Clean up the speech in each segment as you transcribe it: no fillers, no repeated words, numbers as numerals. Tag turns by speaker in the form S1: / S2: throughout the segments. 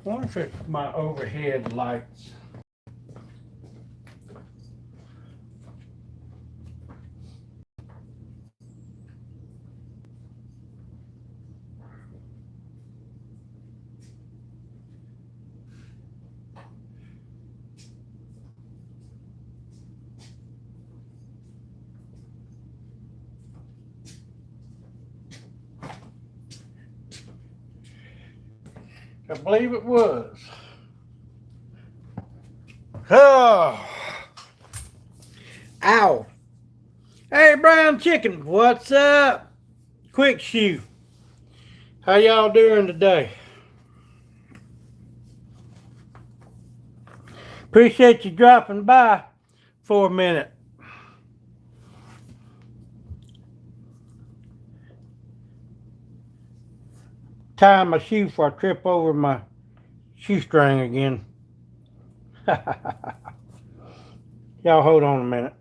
S1: I wonder if it's my overhead lights. I believe it was. Oh. Ow. Hey, Brown Chicken, what's up? Quick Shoe. How y'all doing today? Appreciate you dropping by for a minute. Tying my shoe before I trip over my shoestring again. Y'all hold on a minute.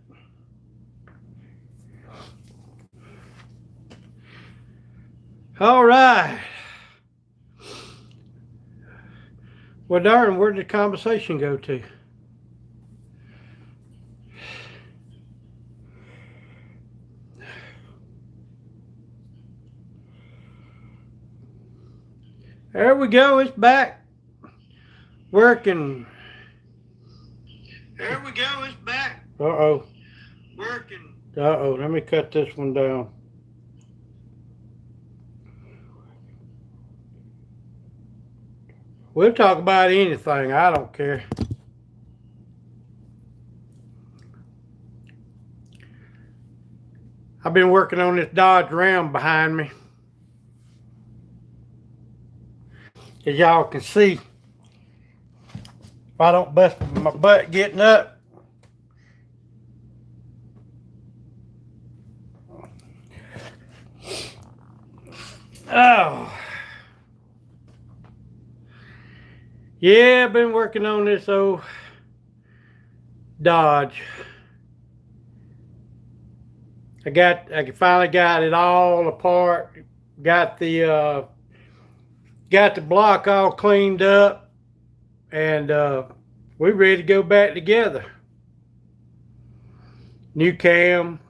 S1: All right. Well, darn, where did the conversation go to? There we go. It's back. Working.
S2: There we go. It's back.
S1: Uh-oh.
S2: Working.
S1: Uh-oh. Let me cut this one down. We'll talk about anything. I don't care. I've been working on this Dodge Ram behind me. As y'all can see, if I don't bust my butt getting up, oh, yeah, I've been working on this old Dodge. I finally got it all apart. Got the block all cleaned up, and we're ready to go back together. New cam.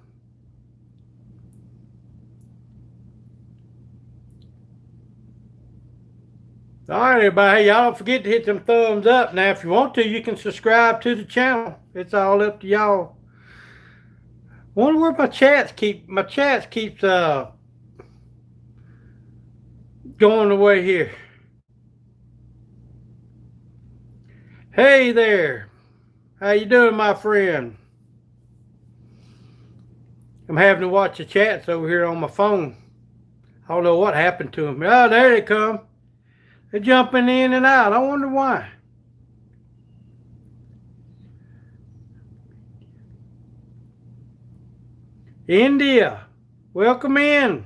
S1: All right, everybody. Y'all don't forget to hit them thumbs up. Now, if you want to, you can subscribe to the channel. It's all up to y'all. Wonder where my chats keeps going away here. Hey there. How you doing, my friend? I'm having to watch the chats over here on my phone. I don't know what happened to them. Oh, there they come. They're jumping in and out. I wonder why. India, welcome in.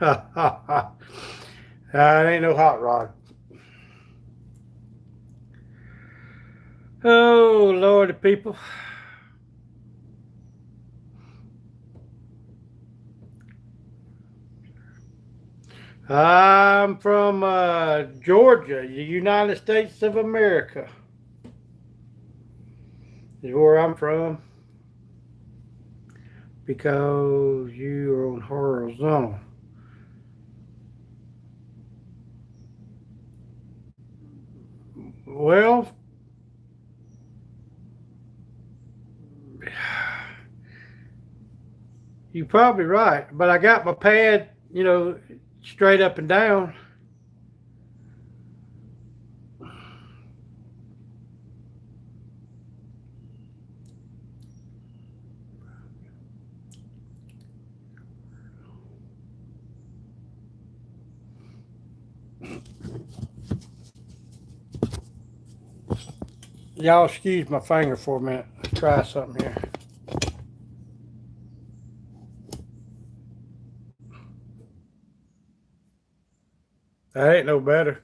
S1: It ain't no hot rod. Oh, Lordy, people. I'm from Georgia, the United States of America. Is where I'm from. Because you are on horizontal. Well, you're probably right. But I got my pad, straight up and down. Y'all excuse my finger for a minute. Let's try something here. That ain't no better.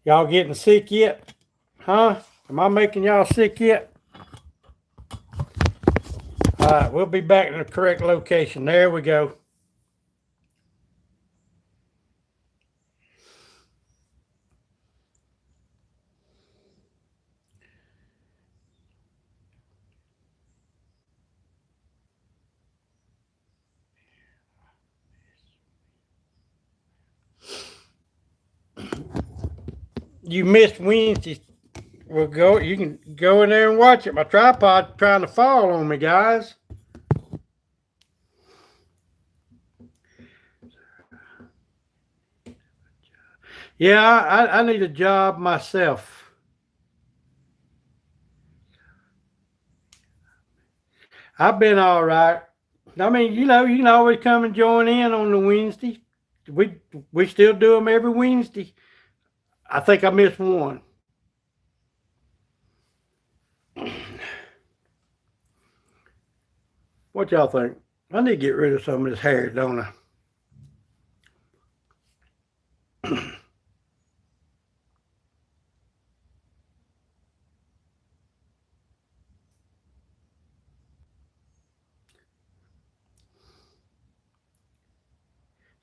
S1: Y'all getting sick yet? Huh? Am I making y'all sick yet? All right, we'll be back in the correct location. There we go. You missed Wednesday. We'll go. You can go in there and watch it. My tripod's trying to fall on me, guys. Yeah, I need a job myself. I've been all right. I mean, you know, you can always come and join in on the Wednesday. We still do them every Wednesday. I think I missed one. What y'all think? I need to get rid of some of this hair, don't I?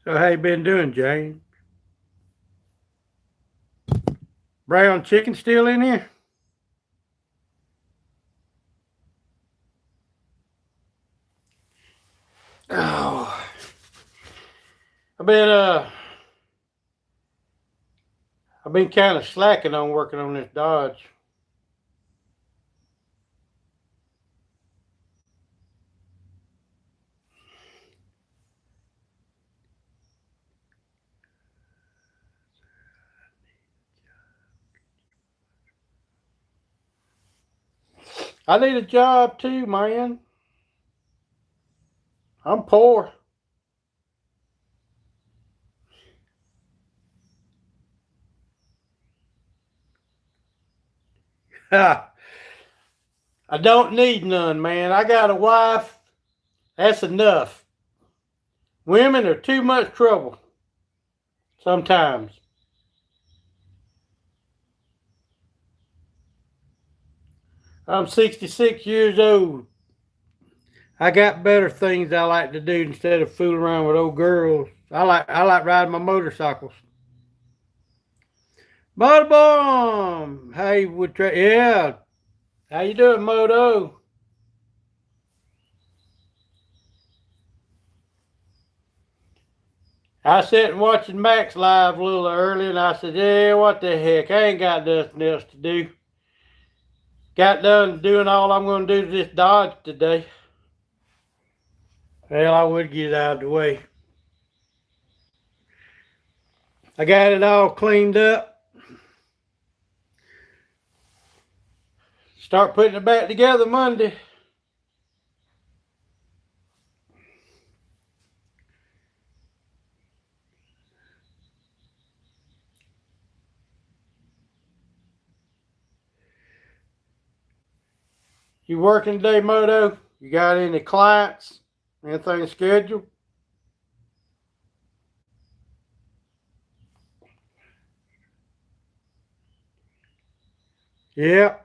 S1: So how you been doing, Jane? Brown chicken still in here? Oh, I've been kind of slacking on working on this Dodge. I need a job too, man. I'm poor. I don't need none, man. I got a wife. That's enough. Women are too much trouble sometimes. I'm 66 years old. I got better things I like to do instead of fooling around with old girls. I like riding my motorcycles. Motor bomb. Hey, yeah. How you doing, Moto? I sat and watching Max live a little early, and I said, "Yeah, what the heck? I ain't got nothing else to do. Got done doing all I'm going to do to this Dodge today." Well, I would get it out of the way. I got it all cleaned up. Start putting it back together Monday. You working today, Moto? You got any clients? Anything scheduled? Yeah.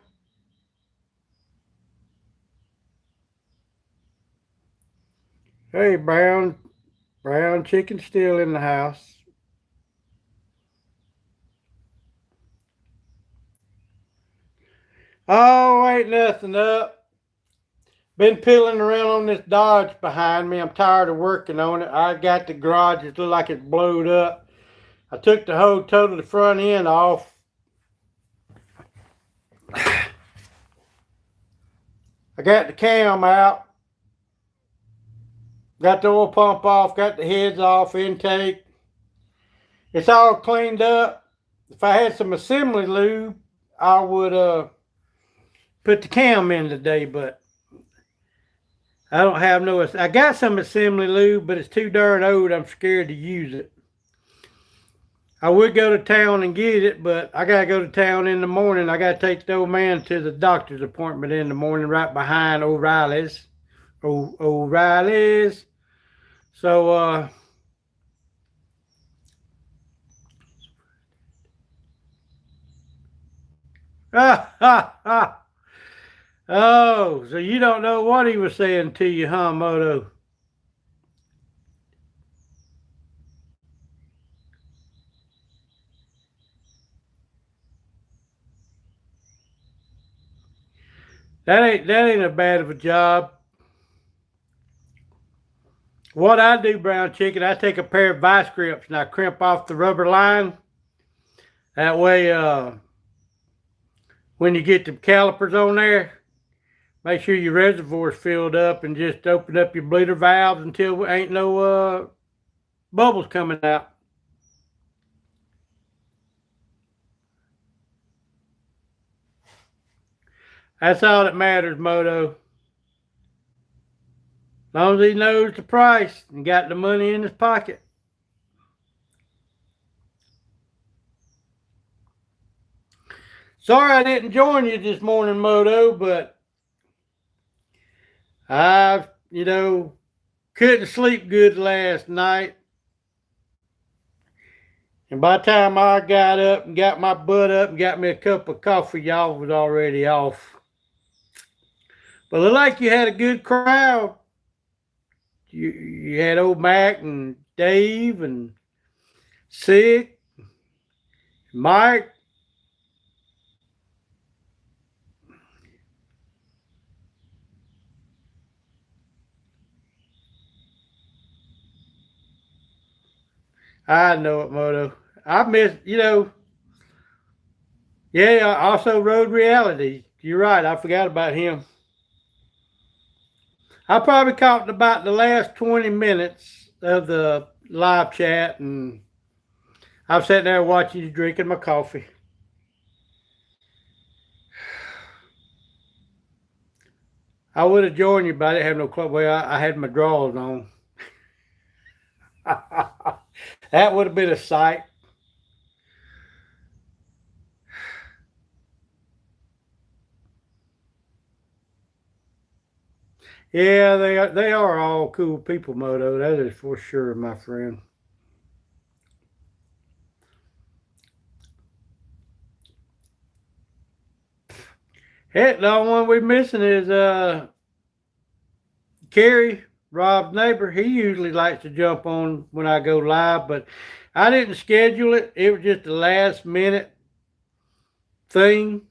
S1: Hey, brown chicken still in the house. Oh, ain't nothing up. Been peeling around on this Dodge behind me. I'm tired of working on it. I got the garage. It look like it's blowed up. I took the whole total the front end off. I got the cam out. Got the oil pump off. Got the heads off. Intake. It's all cleaned up. If I had some assembly lube, I would put the cam in today, but I don't have no. I got some assembly lube, but it's too darn old. I'm scared to use it. I would go to town and get it, but I gotta go to town in the morning. I gotta take the old man to the doctor's appointment in the morning, right behind O'Reilly's. O'Reilly's. So Oh, so you don't know what he was saying to you, huh, Moto? That ain't a bad of a job. What I do, brown chicken, I take a pair of vice grips and I crimp off the rubber line. That way, when you get the calipers on there, make sure your reservoir's filled up and just open up your bleeder valves until ain't no bubbles coming out. That's all that matters, Moto. As long as he knows the price and got the money in his pocket. Sorry I didn't join you this morning, Moto, but I couldn't sleep good last night. And by the time I got up and got my butt up and got me a cup of coffee, y'all was already off. But it looked like you had a good crowd. You had old Mac and Dave and Sick, Mike. I know it, Moto. I miss. Yeah, I also Road Reality. You're right. I forgot about him. I probably caught about the last 20 minutes of the live chat, and I'm sitting there watching you drinking my coffee. I would have joined you, but I didn't have no club. Well, I had my drawers on. That would have been a sight. Yeah, they are all cool people, Moto. That is for sure, my friend. Heck, the only one we're missing is Kerry, Rob's neighbor. He usually likes to jump on when I go live, but I didn't schedule it. It was just a last minute thing.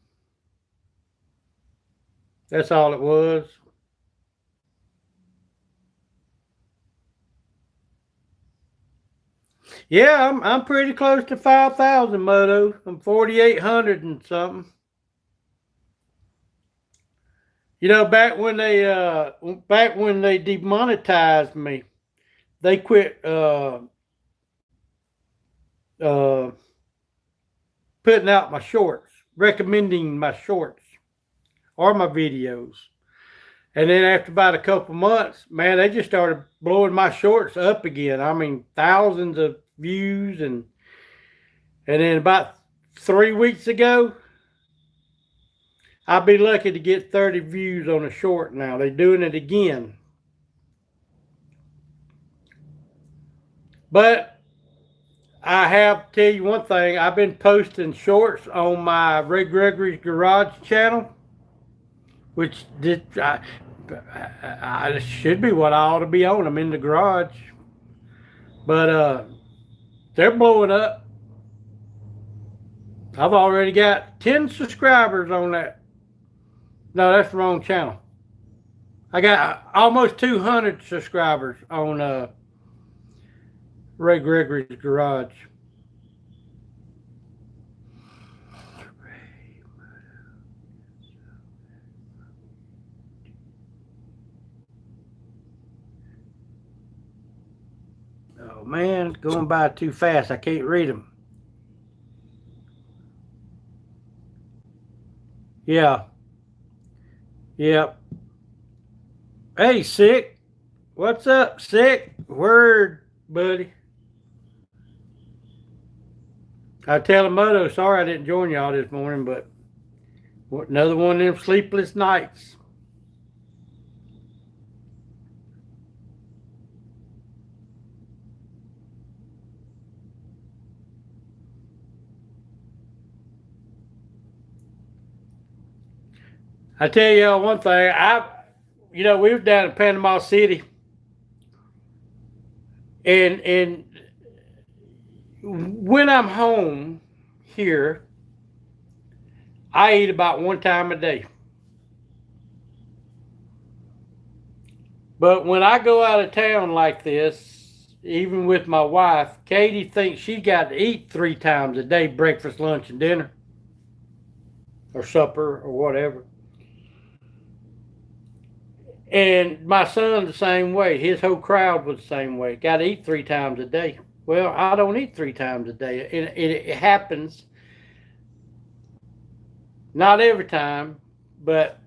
S1: That's all it was. Yeah, I'm pretty close to 5,000, Moto. I'm 4,800 and something. Back when they demonetized me, they quit uh, putting out my shorts, recommending my shorts or my videos. And then after about a couple months, man, they just started blowing my shorts up again. I mean, thousands of views, and then about 3 weeks ago, I'd be lucky to get 30 views on a short now. They're doing it again. But I have to tell you one thing. I've been posting shorts on my Ray Gregory's Garage channel, which I should be what I ought to be on. I'm in the garage. But they're blowing up. I've already got 10 subscribers on that. No, that's the wrong channel. I got almost 200 subscribers on Ray Gregory's Garage. Oh man, going by too fast. I can't read them. Yeah. Yep. Hey, Sick. What's up, Sick? Word, buddy. I tell him, Moto, sorry I didn't join y'all this morning, but another one of them sleepless nights. I tell you one thing. We were down in Panama City, and when I'm home here, I eat about one time a day. But when I go out of town like this, even with my wife, Katie thinks she got to eat 3 times a day: breakfast, lunch, and dinner, or supper, or whatever. And my son's the same way. His whole crowd was the same way. Got to eat 3 times a day. Well, I don't eat 3 times a day. And it happens, not every time, but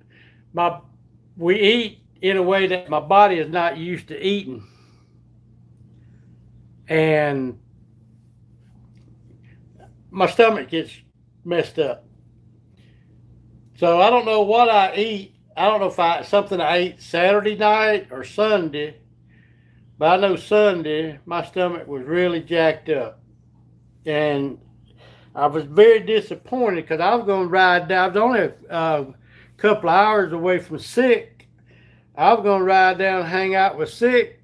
S1: we eat in a way that my body is not used to eating. And my stomach gets messed up. So I don't know what I eat. I don't know if something I ate Saturday night or Sunday, but I know Sunday my stomach was really jacked up, and I was very disappointed because I was going to ride down. I was only a couple of hours away from Sick. I was going to ride down and hang out with Sick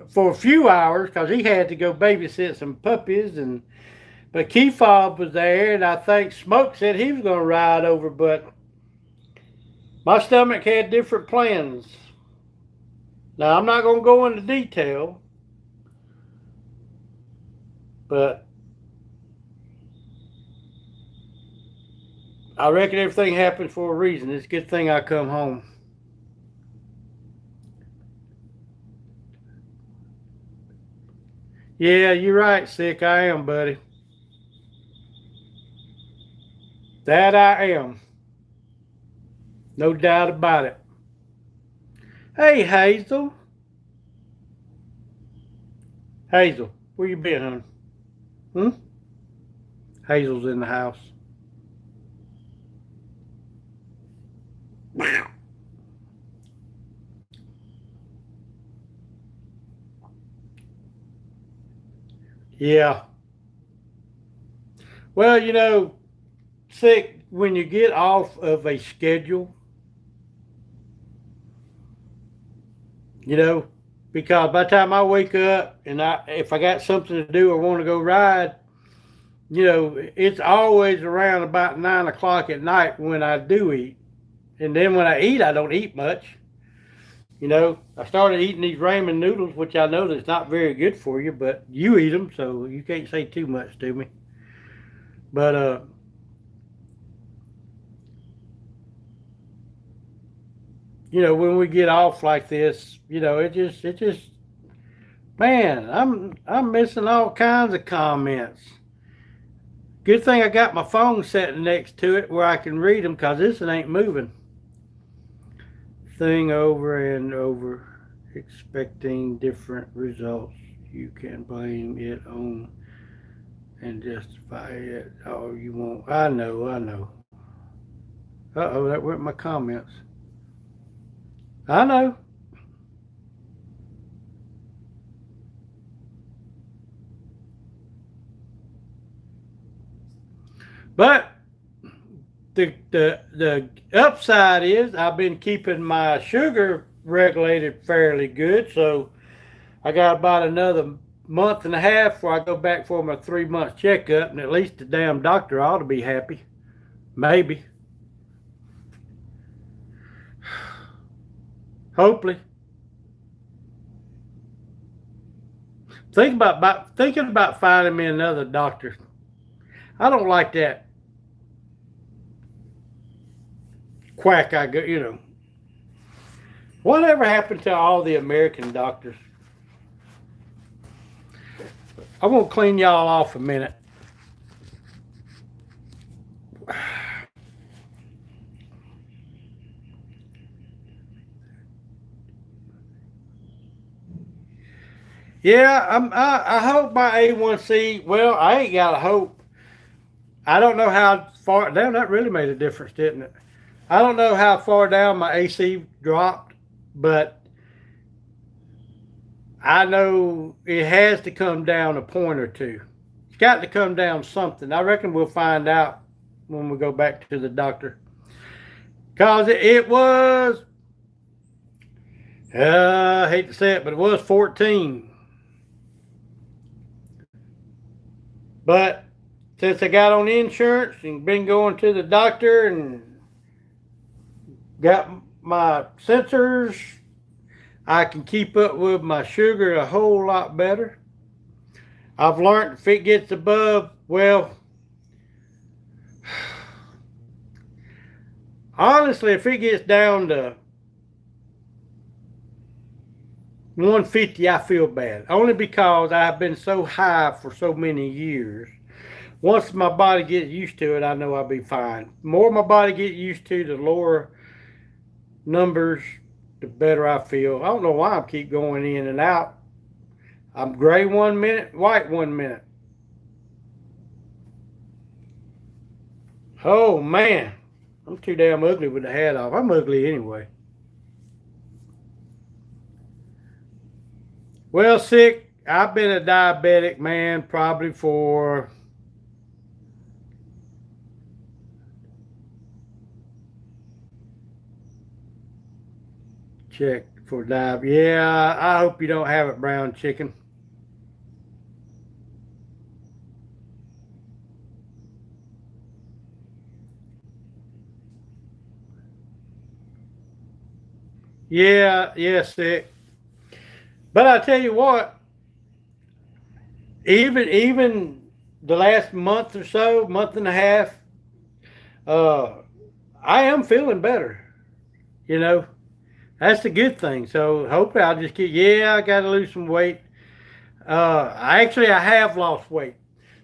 S1: for a few hours because he had to go babysit some puppies, but Keyfob was there, and I think Smoke said he was going to ride over, but my stomach had different plans. Now, I'm not going to go into detail, but I reckon everything happens for a reason. It's a good thing I come home. Yeah, you're right, Sick. I am, buddy. That I am. No doubt about it. Hey, Hazel. Hazel, where you been, honey? Hazel's in the house. Yeah. Well, Sick, when you get off of a schedule, because by the time I wake up and if I got something to do or want to go ride, it's always around about 9 o'clock at night when I do eat. And then when I eat, I don't eat much. I started eating these ramen noodles, which I know that's not very good for you, but you eat them, so you can't say too much to me. But when we get off like this, it just, man, I'm missing all kinds of comments. Good thing I got my phone sitting next to it where I can read them, because this ain't moving. Thing over and over, expecting different results. You can blame it on and justify it all you want. I know. Uh-oh, that went my comments. I know. But the upside is I've been keeping my sugar regulated fairly good, so I got about another month and a half before I go back for my 3 month checkup, and at least the damn doctor ought to be happy. Maybe. Hopefully. Thinking about finding me another doctor. I don't like that quack I go, Whatever happened to all the American doctors? I'm going to clean y'all off a minute. Yeah, I hope my A1C, well, I ain't got a hope. I don't know how far, damn, that really made a difference, didn't it? I don't know how far down my AC dropped, but I know it has to come down a point or two. It's got to come down something. I reckon we'll find out when we go back to the doctor. Cause it was, I hate to say it, but it was 14. But since I got on insurance and been going to the doctor and got my sensors, I can keep up with my sugar a whole lot better. I've learned if it gets above, well, honestly, if it gets down to 150, I feel bad. Only because I've been so high for so many years. Once my body gets used to it, I know I'll be fine. The more my body gets used to, the lower numbers, the better I feel. I don't know why I keep going in and out. I'm gray 1 minute, white 1 minute. Oh man, I'm too damn ugly with the hat off. I'm ugly anyway. Well, sick, I've been a diabetic, man, probably for check for diabetes. Yeah, I hope you don't have it, brown chicken. Yeah, sick. But I tell you what, even the last month or so, month and a half, uh, I am feeling better. You know, that's the good thing. So hopefully I'll just get. Yeah, I got to lose some weight. I have lost weight.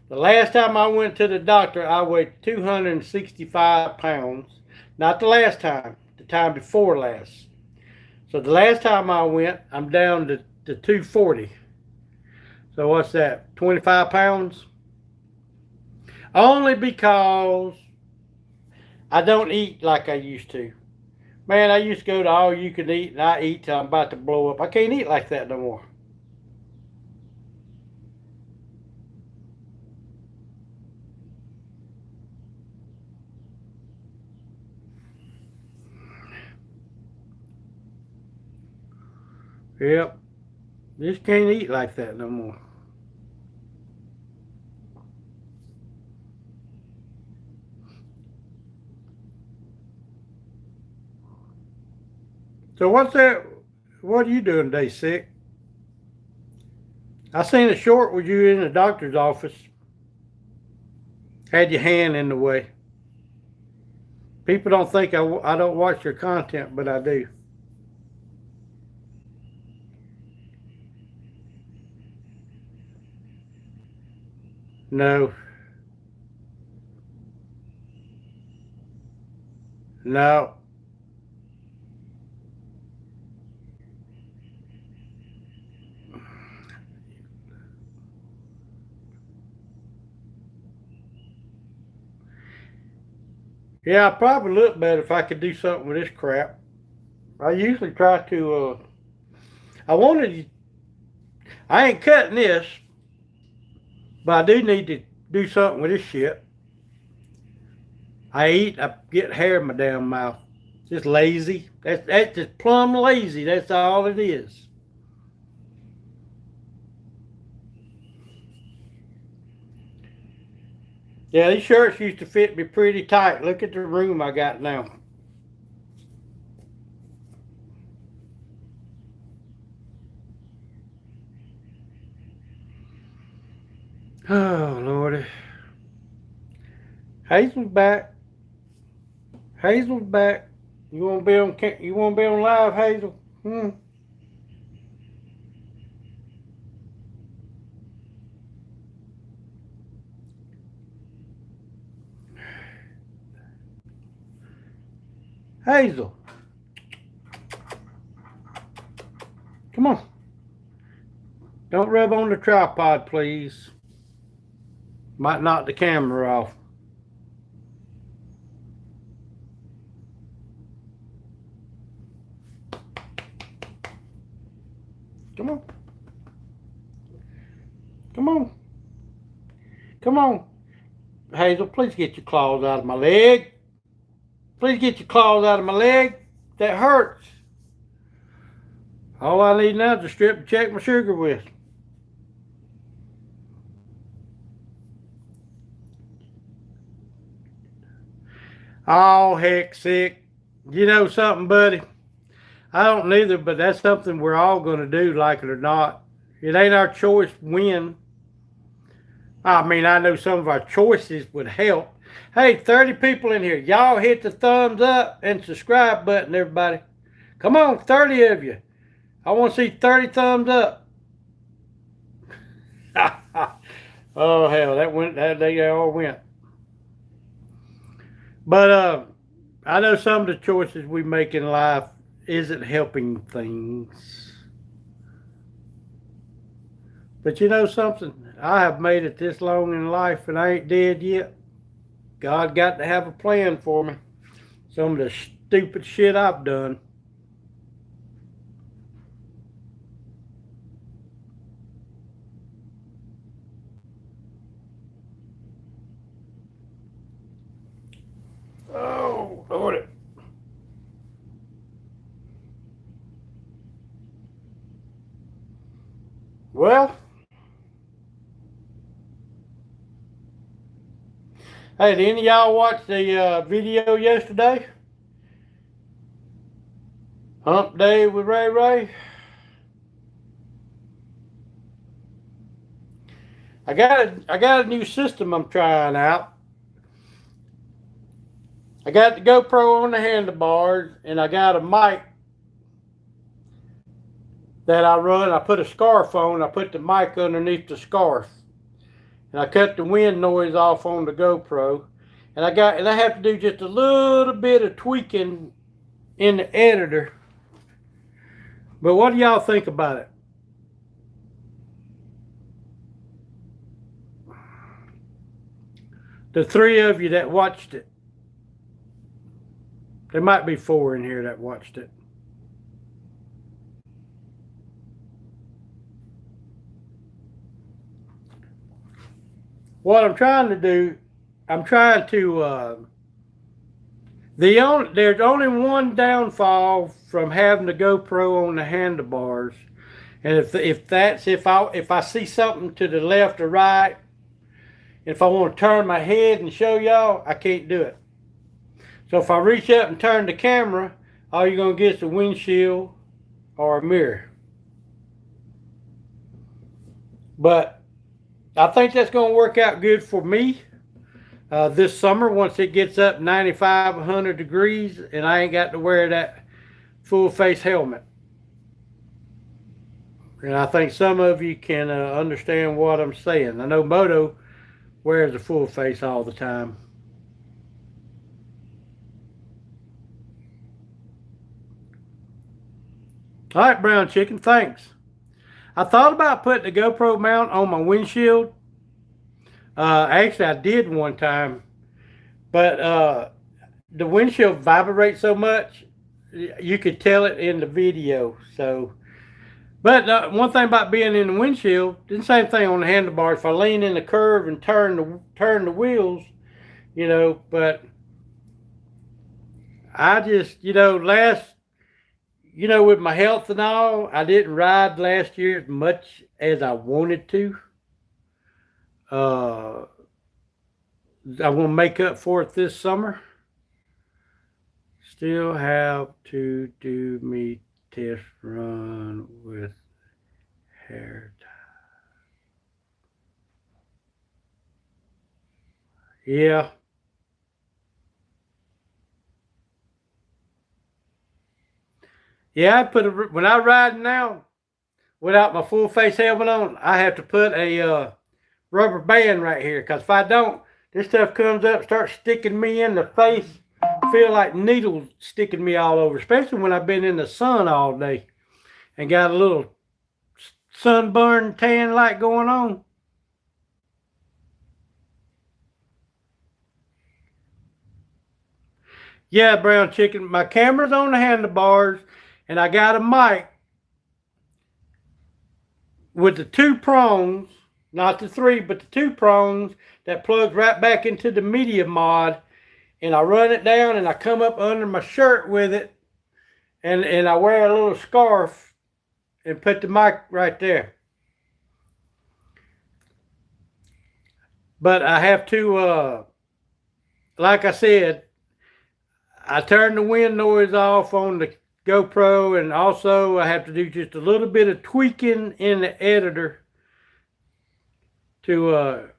S1: The last time I went to the doctor, I weighed 265 pounds. Not the last time, the time before last. So the last time I went, I'm down to 240. So what's that? 25 pounds? Only because I don't eat like I used to. Man, I used to go to all you can eat and I eat till I'm about to blow up. I can't eat like that no more. Yep. Just can't eat like that no more. So what's that? What are you doing today, sick? I seen a short with you in the doctor's office. Had your hand in the way. People don't think I don't watch your content, but I do. No, no. Yeah, I probably look better if I could do something with this crap. I usually try to. I wanted. I ain't cutting this, but I do need to do something with this shit. I eat. I get hair in my damn mouth. Just lazy. That's just plumb lazy. That's all it is. Yeah, these shirts used to fit me pretty tight. Look at the room I got now. Oh Lordy. Hazel's back. Hazel's back. You want to be on? You want to be on live, Hazel? Hmm. Hazel, come on. Don't rub on the tripod, please. Might knock the camera off. Come on. Come on. Come on. Hazel, please get your claws out of my leg. Please get your claws out of my leg. That hurts. All I need now is a strip to check my sugar with. Oh, heck, sick. You know something, buddy? I don't neither, but that's something we're all going to do, like it or not. It ain't our choice when. I mean, I know some of our choices would help. Hey, 30 people in here. Y'all hit the thumbs up and subscribe button, everybody. Come on, 30 of you. I want to see 30 thumbs up. Oh, hell, they all went. But I know some of the choices we make in life isn't helping things. But you know something? I have made it this long in life and I ain't dead yet. God got to have a plan for me. Some of the stupid shit I've done. Oh, Lord. Well, hey, did any of y'all watch the video yesterday? Hump Day with Ray. I got a new system I'm trying out. I got the GoPro on the handlebars and I got a mic that I run. I put a scarf on. I put the mic underneath the scarf. And I cut the wind noise off on the GoPro. And I have to do just a little bit of tweaking in the editor. But what do y'all think about it? The 3 of you that watched it. There might be 4 in here that watched it. What I'm trying to do, there's only one downfall from having the GoPro on the handlebars. And if I see something to the left or right, if I want to turn my head and show y'all, I can't do it. So if I reach up and turn the camera, all you're going to get is a windshield or a mirror. But I think that's going to work out good for me this summer once it gets up 95, 100 degrees and I ain't got to wear that full face helmet. And I think some of you can understand what I'm saying. I know Moto wears a full face all the time. All right, brown chicken, thanks. I thought about putting the GoPro mount on my windshield. Actually, I did one time, but the windshield vibrates so much, you could tell it in the video. So, but one thing about being in the windshield, the same thing on the handlebars. If I lean in the curve and turn the wheels, you know, but I just, with my health and all, I didn't ride last year as much as I wanted to. I want to make up for it this summer. Still have to do me test run with hair tie. Yeah. Yeah, when I ride now without my full face helmet on, I have to put a rubber band right here, because if I don't, this stuff comes up, starts sticking me in the face. I feel like needles sticking me all over, especially when I've been in the sun all day and got a little sunburn tan light going on. Yeah, brown chicken, my camera's on the handlebars and I got a mic with the 2 prongs, not the 3, but the 2 prongs that plugs right back into the media mod. and I run it down and I come up under my shirt with it, and I wear a little scarf and put the mic right there. But I have to, like I said, I turn the wind noise off on the GoPro, and also I have to do just a little bit of tweaking in the editor to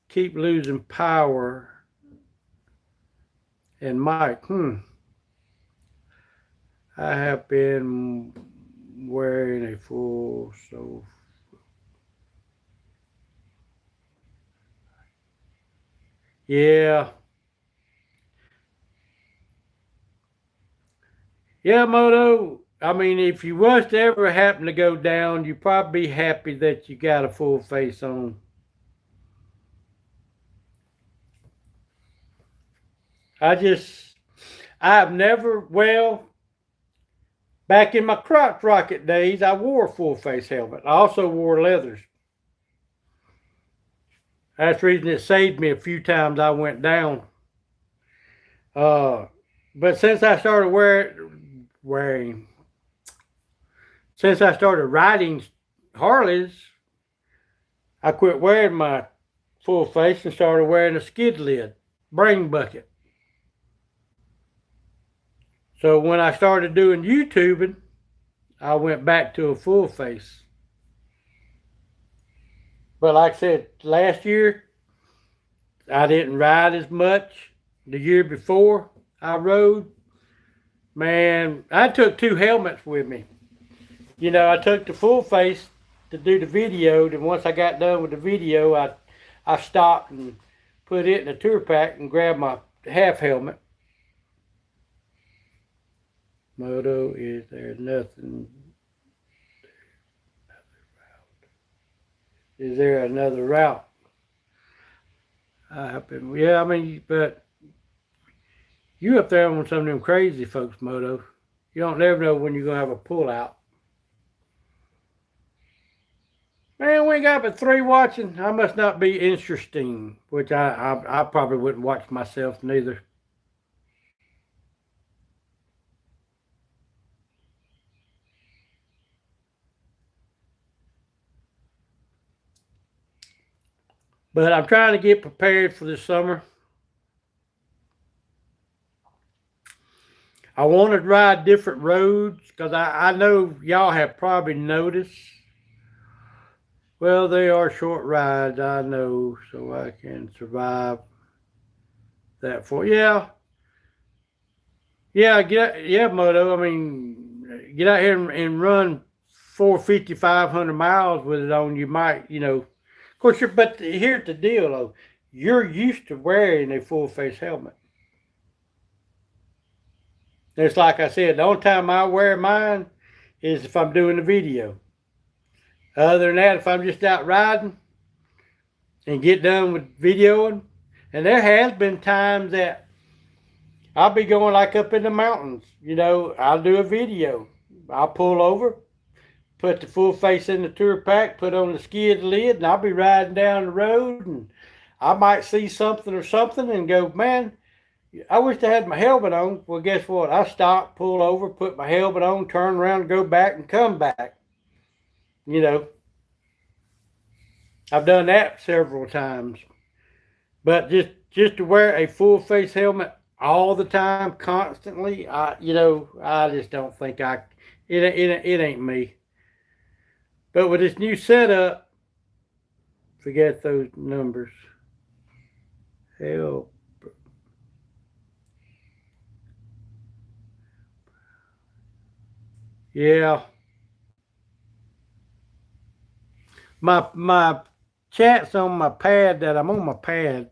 S1: keep losing power and mic. I have been wearing a full yeah. Yeah, Moto. I mean, if you was to ever happen to go down, you'd probably be happy that you got a full face on. I've never, well, back in my crotch rocket days, I wore a full face helmet. I also wore leathers. That's the reason it saved me a few times I went down. But since I started since I started riding Harleys, I quit wearing my full face and started wearing a skid lid, brain bucket. So when I started doing YouTubing, I went back to a full face. But like I said, last year, I didn't ride as much. The year before I rode, man, I took 2 helmets with me. You know, I took the full face to do the video. Then once I got done with the video, I stopped and put it in a tour pack and grabbed my half helmet. Moto, is there nothing? Is there another route? Yeah, I mean, but you up there on some of them crazy folks, Moto. You don't never know when you're going to have a pull out. Man, we ain't got but 3 watching. I must not be interesting, which I probably wouldn't watch myself neither. But I'm trying to get prepared for the summer. I want to ride different roads because I know y'all have probably noticed. Well, they are short rides, I know, so I can survive that for. Yeah, yeah, Moto. I mean, get out here and run 450, 500 miles with it on. You might, of course. But here's the deal, though. You're used to wearing a full face helmet. It's like I said, the only time I wear mine is if I'm doing a video. Other than that, if I'm just out riding and get done with videoing, and there has been times that I'll be going like up in the mountains, I'll do a video. I'll pull over, put the full face in the tour pack, put on the skid lid, and I'll be riding down the road, and I might see something and go, man, I wish I had my helmet on. Well, guess what? I stop, pull over, put my helmet on, turn around, go back, and come back. I've done that several times. But just to wear a full face helmet all the time, constantly, I just don't think it ain't me. But with this new setup, forget those numbers. Hell. Yeah. My chat's on my pad that I'm on my pad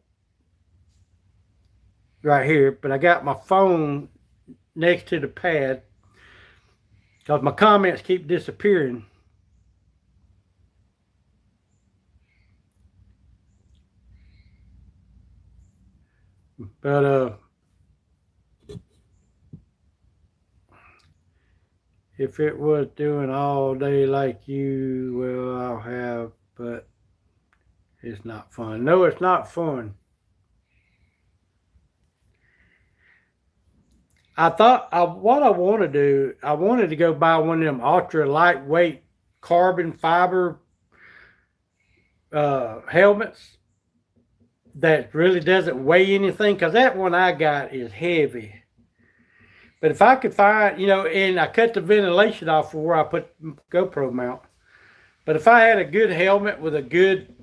S1: right here, but I got my phone next to the pad because my comments keep disappearing. But if it was doing all day like you, well, I'll have, but it's not fun. No, it's not fun. what I want to do, I wanted to go buy one of them ultra lightweight carbon fiber helmets that really doesn't weigh anything, because that one I got is heavy. But if I could find, and I cut the ventilation off for where I put GoPro mount. But if I had a good helmet with a good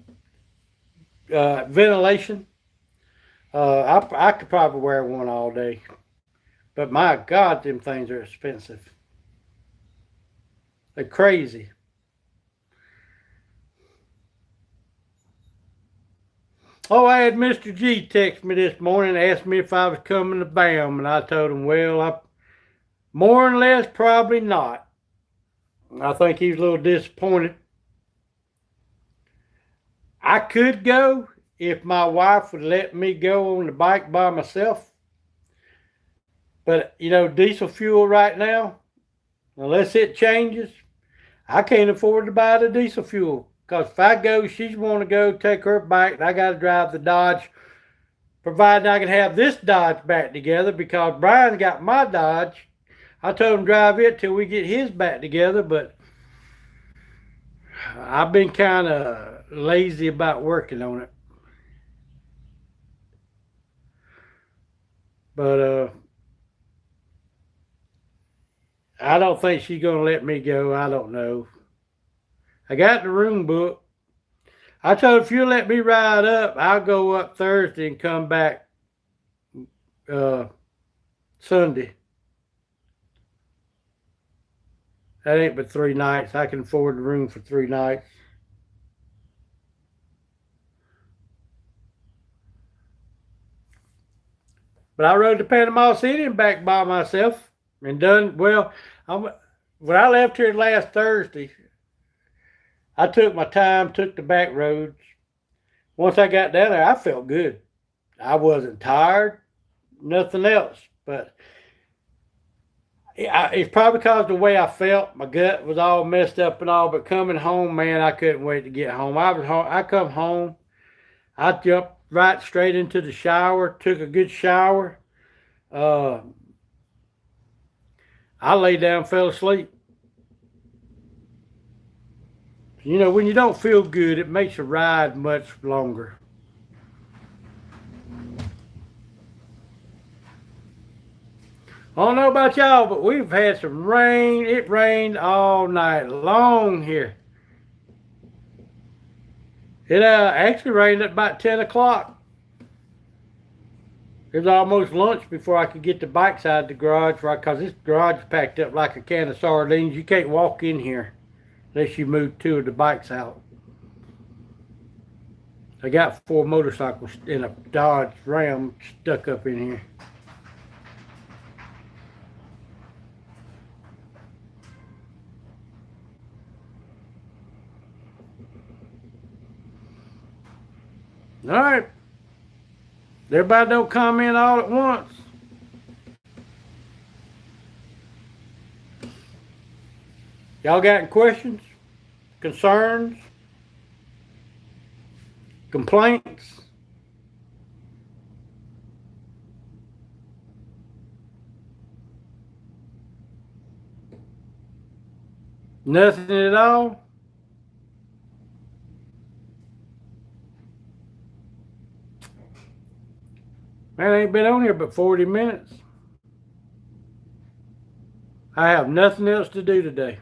S1: ventilation, I could probably wear one all day. But my God, them things are expensive. They're crazy. Oh, I had Mr. G text me this morning and asked me if I was coming to BAM, and I told him, well, more or less probably not. I think he's a little disappointed. I could go if my wife would let me go on the bike by myself. But, diesel fuel right now, unless it changes, I can't afford to buy the diesel fuel. Because if I go, she's want to go take her bike, and I got to drive the Dodge, provided I can have this Dodge back together, because Brian got my Dodge. I told him drive it till we get his back together, but I've been kind of lazy about working on it. But I don't think she's going to let me go. I don't know. I got the room booked. I told her, if you let me ride up, I'll go up Thursday and come back Sunday. That ain't but 3 nights. I can afford the room for 3 nights. But I rode to Panama City and back by myself and done well. When I left here last Thursday, I took my time, took the back roads. Once I got down there, I felt good. I wasn't tired, nothing else. But it's probably because of the way I felt. My gut was all messed up and all. But coming home, man, I couldn't wait to get home. I come home. I jumped right straight into the shower, took a good shower. I lay down, fell asleep. When you don't feel good, it makes a ride much longer. I don't know about y'all, but we've had some rain. It rained all night long here. It actually rained at about 10 o'clock. It was almost lunch before I could get the bikes out of the garage, right? Because this garage is packed up like a can of sardines. You can't walk in here unless you move 2 of the bikes out. I got 4 motorcycles in a Dodge Ram stuck up in here. All right. Everybody don't comment all at once. Y'all got any questions, concerns, complaints? Nothing at all? Man, I ain't been on here but 40 minutes. I have nothing else to do today.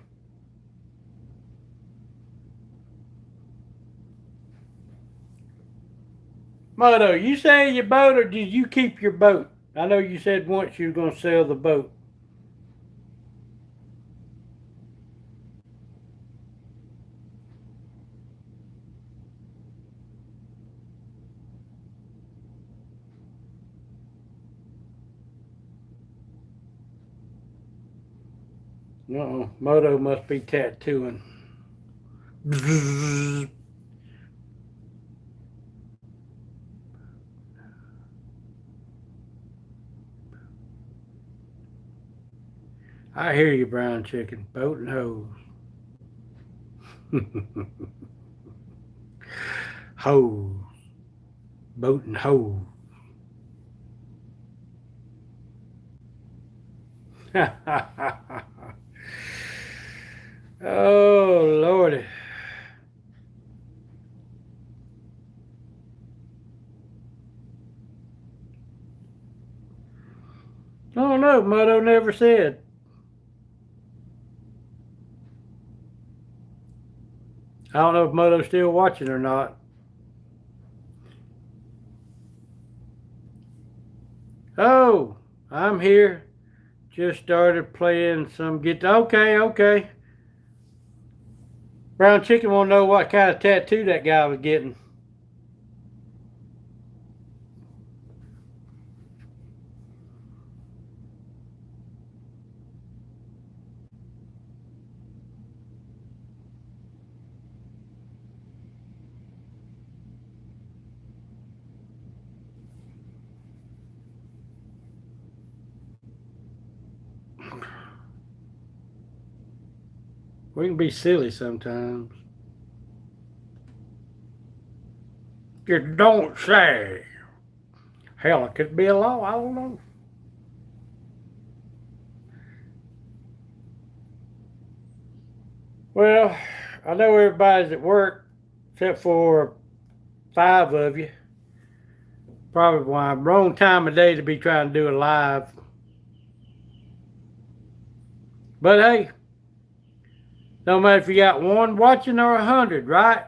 S1: Moto, you sell your boat or did you keep your boat? I know you said once you were going to sell the boat. No, Moto must be tattooing. I hear you, brown chicken. Boat and hose. Hose. Boat and hose. Oh, Lordy. I don't know. Motto never said. I don't know if Motto's still watching or not. Oh, I'm here. Just started playing some guitar. Okay, okay. Brown Chicken want to know what kind of tattoo that guy was getting. We can be silly sometimes. You don't say. Hell, it could be a law. I don't know. Well, I know everybody's at work except for 5 of you. Probably why wrong time of day to be trying to do it live. But hey, no matter if you got one watching or 100, right?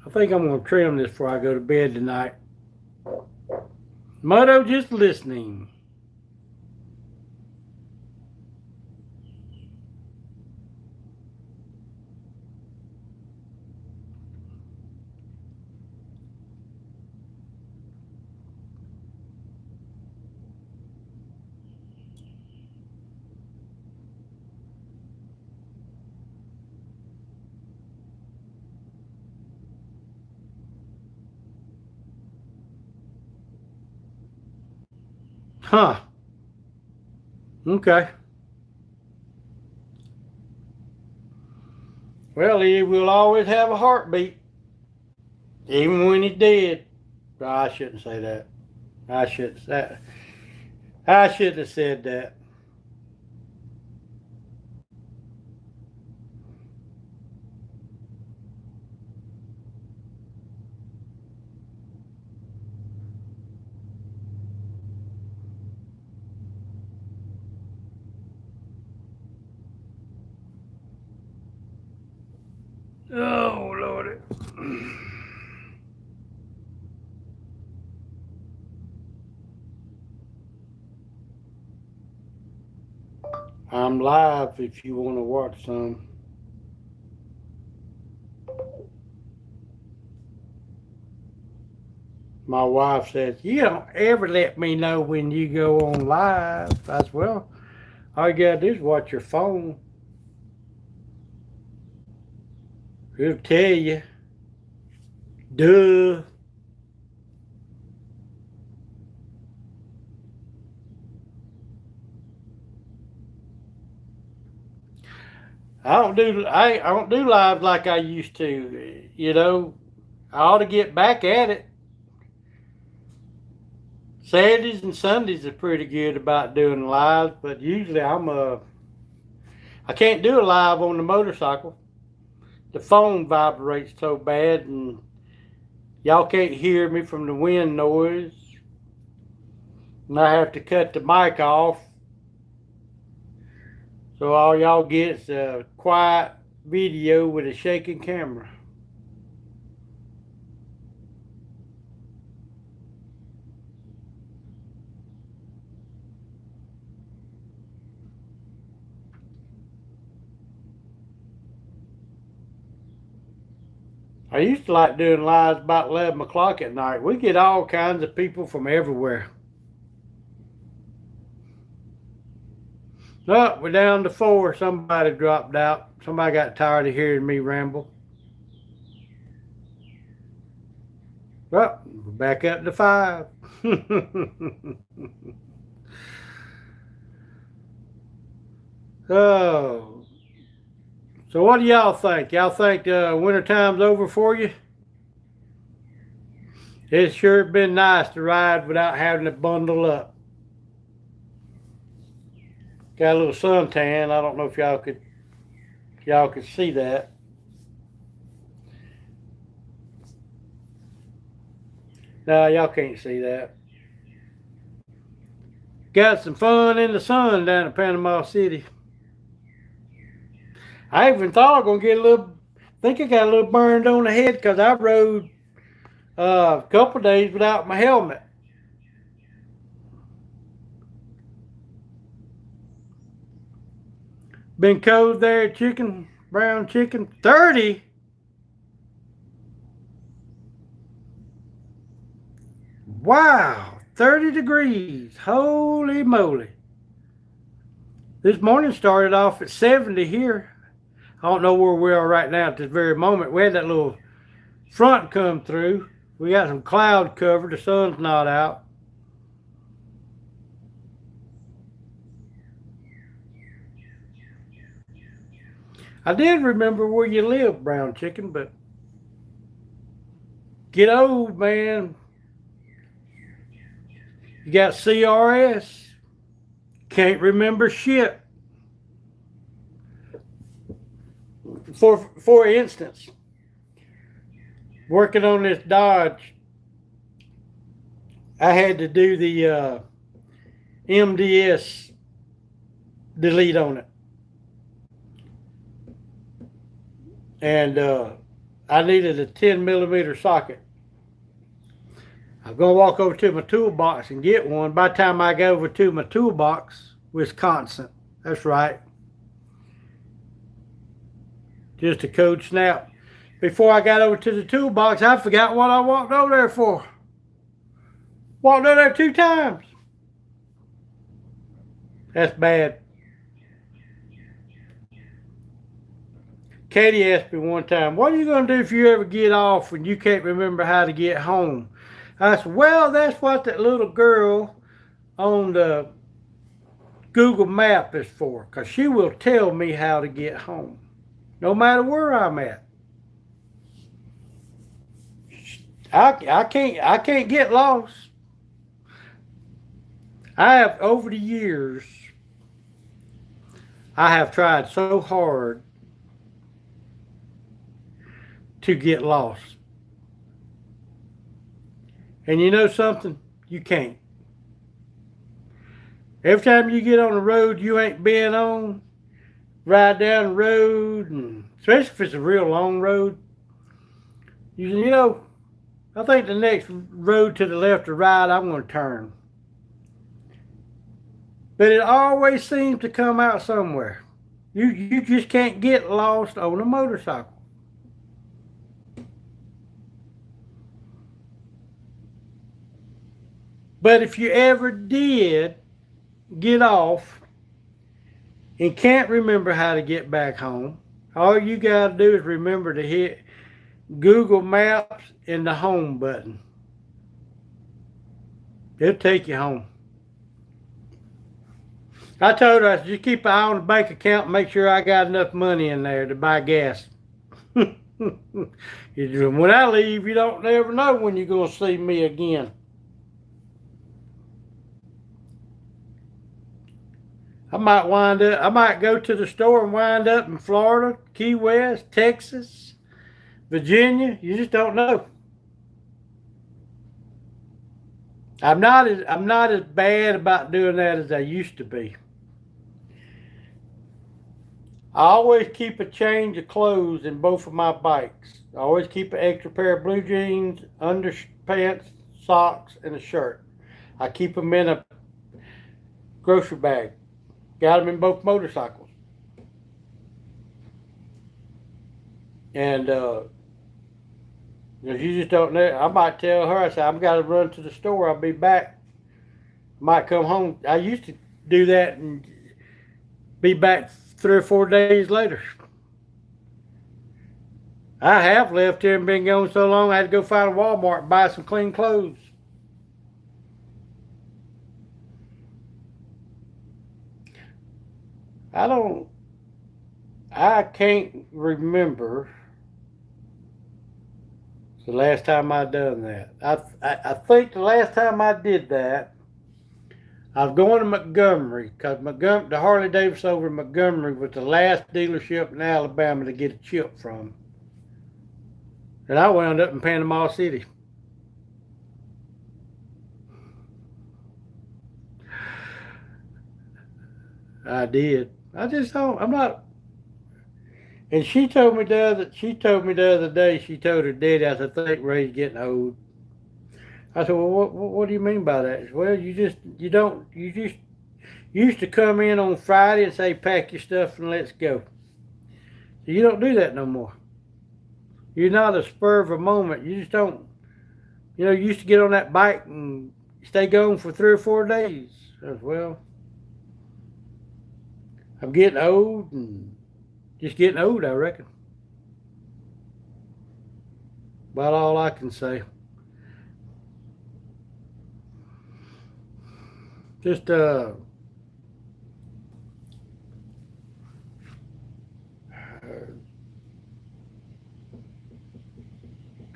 S1: I think I'm gonna trim this before I go to bed tonight. Motto just listening. Huh. Okay. Well, he will always have a heartbeat, even when he's dead. I shouldn't say that. I shouldn't say. I shouldn't have said that. Oh, Lordy. I'm live if you want to watch some. My wife says, "You don't ever let me know when you go on live." I said, "Well, all you gotta do is watch your phone. It'll tell you." Duh. I don't do live like I used to. You know, I ought to get back at it. Saturdays and Sundays are pretty good about doing live, but usually I can't do a live on the motorcycle. The phone vibrates so bad, and y'all can't hear me from the wind noise. And I have to cut the mic off, so all y'all get is a quiet video with a shaking camera. I used to like doing lives about 11 o'clock at night. We get all kinds of people from everywhere. Oh, we're down to 4. Somebody dropped out. Somebody got tired of hearing me ramble. Well, we're back up to 5. Oh, so what do y'all think? Y'all think winter time's over for you? It's sure been nice to ride without having to bundle up. Got a little suntan. I don't know if y'all could see that. No, y'all can't see that. Got some fun in the sun down in Panama City. I even thought I was gonna get a little. Think I got a little burned on the head because I rode a couple days without my helmet. Been cold there, chicken, brown chicken. 30. Wow, 30 degrees. Holy moly. This morning started off at 70 here. I don't know where we are right now at this very moment. We had that little front come through. We got some cloud cover. The sun's not out. I did remember where you live, brown chicken, but get old, man. You got CRS. Can't remember shit. For instance, working on this Dodge, I had to do the MDS delete on it. And I needed a 10mm socket. I'm going to walk over to my toolbox and get one. By the time I go over to my toolbox, Wisconsin. That's right. Just a code snap. Before I got over to the toolbox, I forgot what I walked over there for. Walked over there 2 times. That's bad. Katie asked me one time, what are you going to do if you ever get off and you can't remember how to get home? I said, well, that's what that little girl on the Google map is for, because she will tell me how to get home, no matter where I'm at. I can't get lost. I have, over the years, I have tried so hard to get lost. And you know something? You can't. Every time you get on the road you ain't been on, ride down the road, and especially if it's a real long road, you know, I think the next road to the left or right, I'm going to turn. But it always seems to come out somewhere. You just can't get lost on a motorcycle. But if you ever did get off and can't remember how to get back home, all you got to do is remember to hit Google Maps and the home button. It'll take you home. I told her, I said, just keep an eye on the bank account and make sure I got enough money in there to buy gas. When I leave, you don't never know when you're going to see me again. I might go to the store and wind up in Florida, Key West, Texas, Virginia. You just don't know. I'm not as bad about doing that as I used to be. I always keep a change of clothes in both of my bikes. I always keep an extra pair of blue jeans, underpants, socks, and a shirt. I keep them in a grocery bag. Got them in both motorcycles. And you just don't know. I might tell her, I say, I've got to run to the store. I'll be back. Might come home. I used to do that and be back 3 or 4 days later. I have left here and been gone so long I had to go find a Walmart and buy some clean clothes. I can't remember the last time I done that. I think the last time I did that, I was going to Montgomery because the Harley Davidson over in Montgomery was the last dealership in Alabama to get a chip from. And I wound up in Panama City. I did. I just don't. I'm not. And she told me the other day. She told her daddy, I said, "I think Ray's getting old." I said, "Well, what do you mean by that?" She said, well, you just used to come in on Friday and say, "Pack your stuff and let's go." So you don't do that no more. You're not a spur of a moment. You just don't. You used to get on that bike and stay gone for 3 or 4 days. I said, well, I'm getting old and just getting old, I reckon. About all I can say. Just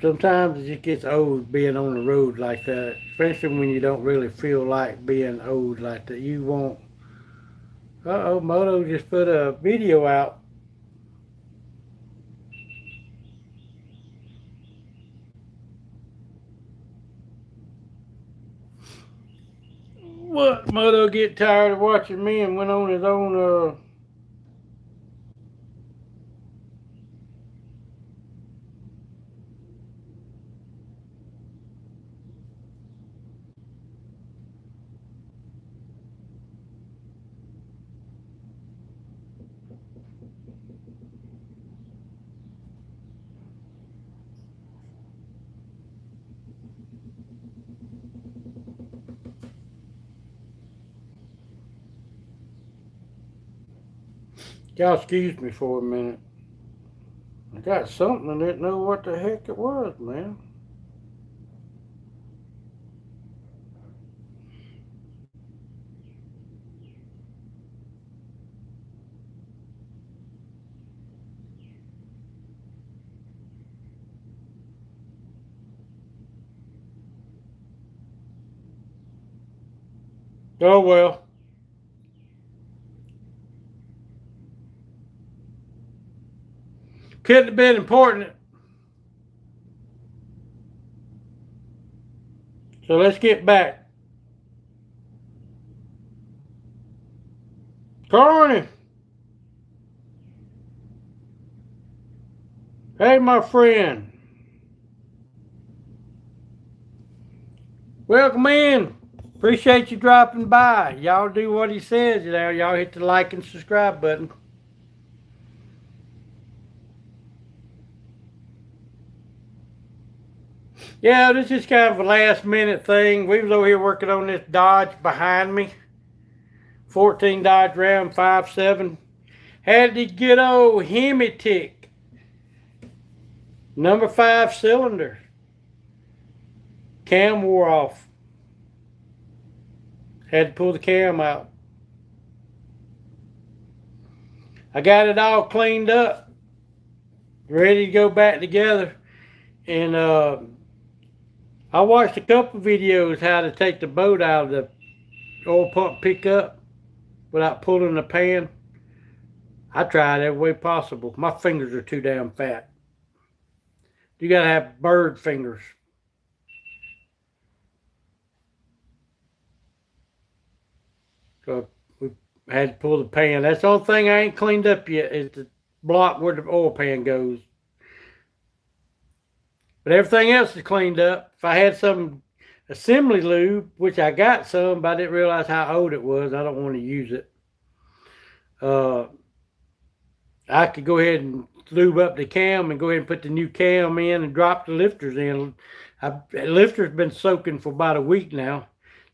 S1: sometimes it just gets old being on the road like that, especially when you don't really feel like being old like that. You won't. Uh-oh, Moto just put a video out. What? Moto get tired of watching me and went on his own Y'all excuse me for a minute. I got something and didn't know what the heck it was, man. Oh well. Couldn't have been important. So let's get back. Carney. Hey, my friend. Welcome in. Appreciate you dropping by. Y'all do what he says. Y'all hit the like and subscribe button. Yeah, this is kind of a last minute thing. We was over here working on this Dodge behind me. 14 Dodge Ram 5.7. Had the good old Hemi-Tick. Number 5 cylinder. Cam wore off. Had to pull the cam out. I got it all cleaned up. Ready to go back together. And I watched a couple videos how to take the boat out of the oil pump pickup without pulling the pan. I tried every way possible. My fingers are too damn fat. You gotta have bird fingers. So we had to pull the pan. That's the only thing I ain't cleaned up yet is the block where the oil pan goes. But everything else is cleaned up. If I had some assembly lube, which I got some, but I didn't realize how old it was, I don't want to use it. I could go ahead and lube up the cam and go ahead and put the new cam in and drop the lifters in. The lifters been soaking for about a week now.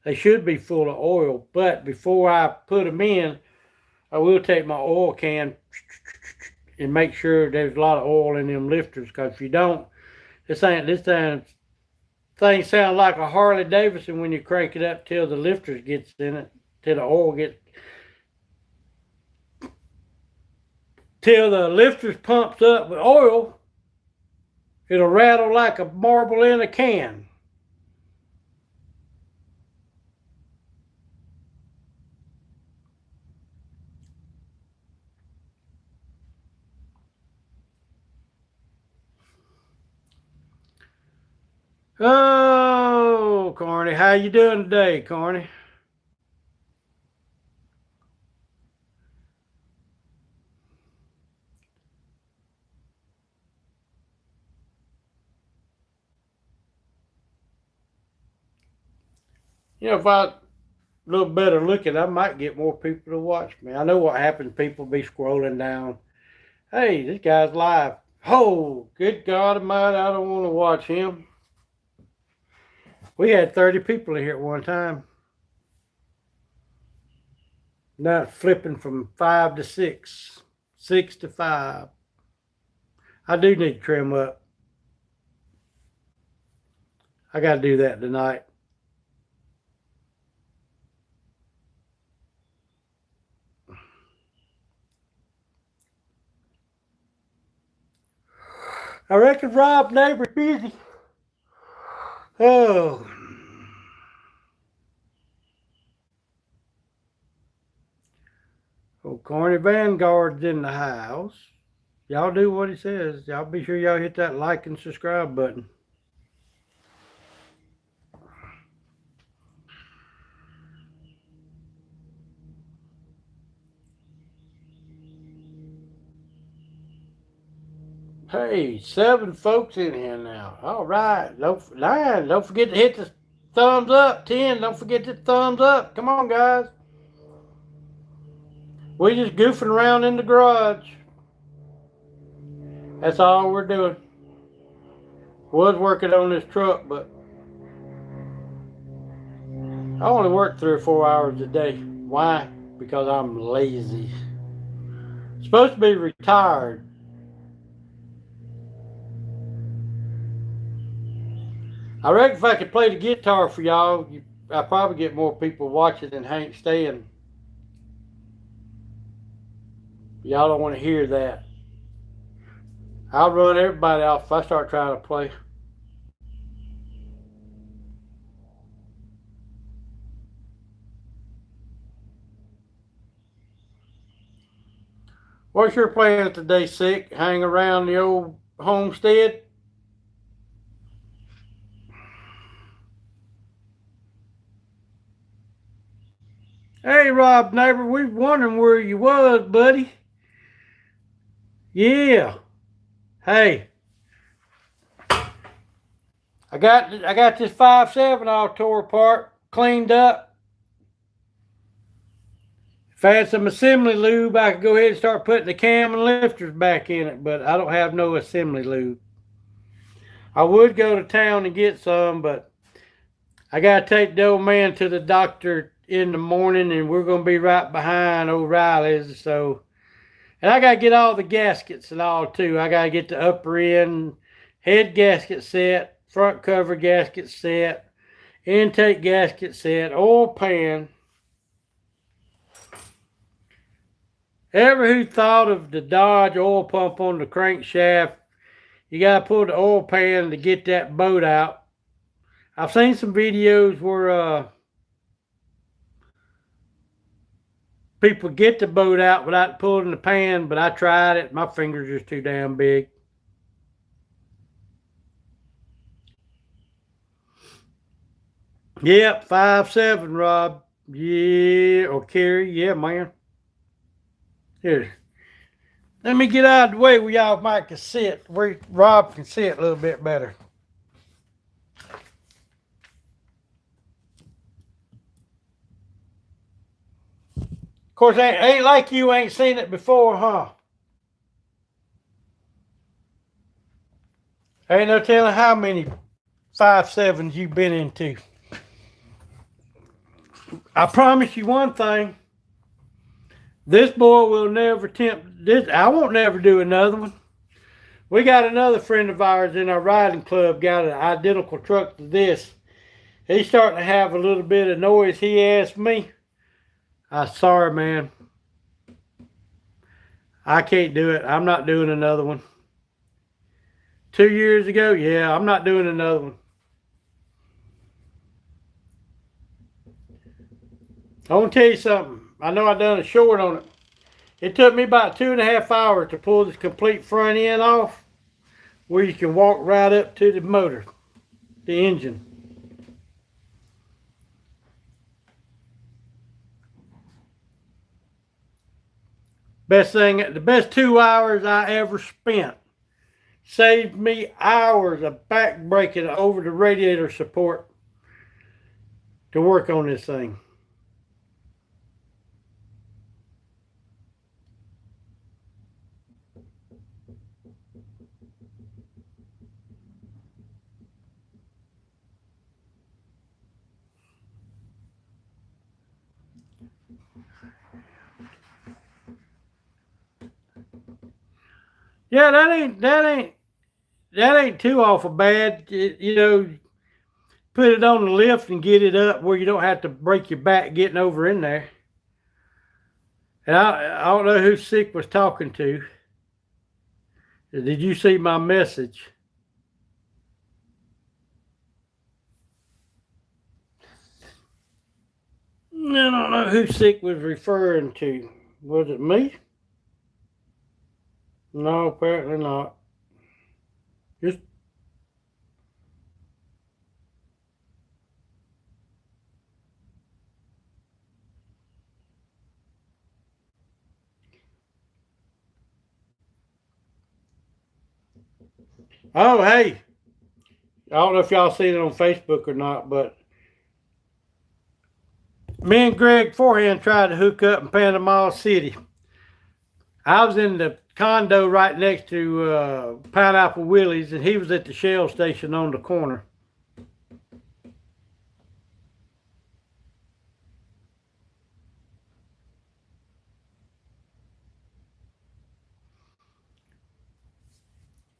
S1: They should be full of oil, but before I put them in, I will take my oil can and make sure there's a lot of oil in them lifters, because if you don't, this thing sounds like a Harley Davidson when you crank it up till the lifters gets in it, till the oil gets till the lifters pumps up with oil, it'll rattle like a marble in a can. Oh, Carney, how you doing today, Carney? You know, if I a little better looking, I might get more people to watch me. I know what happens. People be scrolling down. Hey, this guy's live. Oh, good God Almighty, I don't want to watch him. We had 30 people in here at one time. Now it's flipping from 5 to 6, 6 to 5. I do need to trim up. I got to do that tonight. I reckon Rob neighbor's busy. Oh. Oh, Carney Vanguard's in the house. Y'all do what he says. Y'all be sure y'all hit that like and subscribe button. Hey, 7 folks in here now. All right. 9. Don't forget to hit the thumbs up. 10. Don't forget the thumbs up. Come on, guys. We just goofing around in the garage. That's all we're doing. Was working on this truck, but I only work 3 or 4 hours a day. Why? Because I'm lazy. Supposed to be retired. I reckon if I could play the guitar for y'all, I'd probably get more people watching than Hank staying. Y'all don't want to hear that. I'll run everybody off if I start trying to play. What's your plan today, Sick? Hang around the old homestead? Hey, Rob neighbor, we was wondering where you was, buddy. Yeah. Hey. I got this 5.7 all tore apart, cleaned up. If I had some assembly lube, I could go ahead and start putting the cam and lifters back in it, but I don't have no assembly lube. I would go to town and get some, but I got to take the old man to the doctor in the morning, and we're going to be right behind O'Reilly's. So, and I got to get all the gaskets and all too. I got to get the upper end head gasket set, front cover gasket set, intake gasket set, oil pan. Ever who thought of the Dodge oil pump on the crankshaft? You got to pull the oil pan to get that boat out. I've seen some videos where people get the boat out without pulling the pan, but I tried it. My fingers are just too damn big. Yep, 5.7, Rob. Yeah, or Kerry. Yeah, man. Here. Let me get out of the way where y'all might can sit, where Rob can sit a little bit better. Of course, ain't like you ain't seen it before, huh? Ain't no telling how many 5.7s you've been into. I promise you one thing. This boy will never tempt this. I won't never do another one. We got another friend of ours in our riding club, got an identical truck to this. He's starting to have a little bit of noise. He asked me, I'm sorry, man. I can't do it. I'm not doing another one. 2 years ago, yeah, I'm not doing another one. I want to tell you something. I know I done a short on it. It took me about 2.5 hours to pull this complete front end off, where you can walk right up to the motor, the engine. The best 2 hours I ever spent. Saved me hours of back breaking over the radiator support to work on this thing. Yeah, that ain't too awful bad. Put it on the lift and get it up where you don't have to break your back getting over in there. And I don't know who Sick was talking to. Did you see my message? I don't know who Sick was referring to. Was it me? No, apparently not. Just oh, hey, I don't know if y'all seen it on Facebook or not, but me and Greg forehand tried to hook up in Panama City. I was in the condo right next to Pineapple Willie's, and he was at the Shell station on the corner.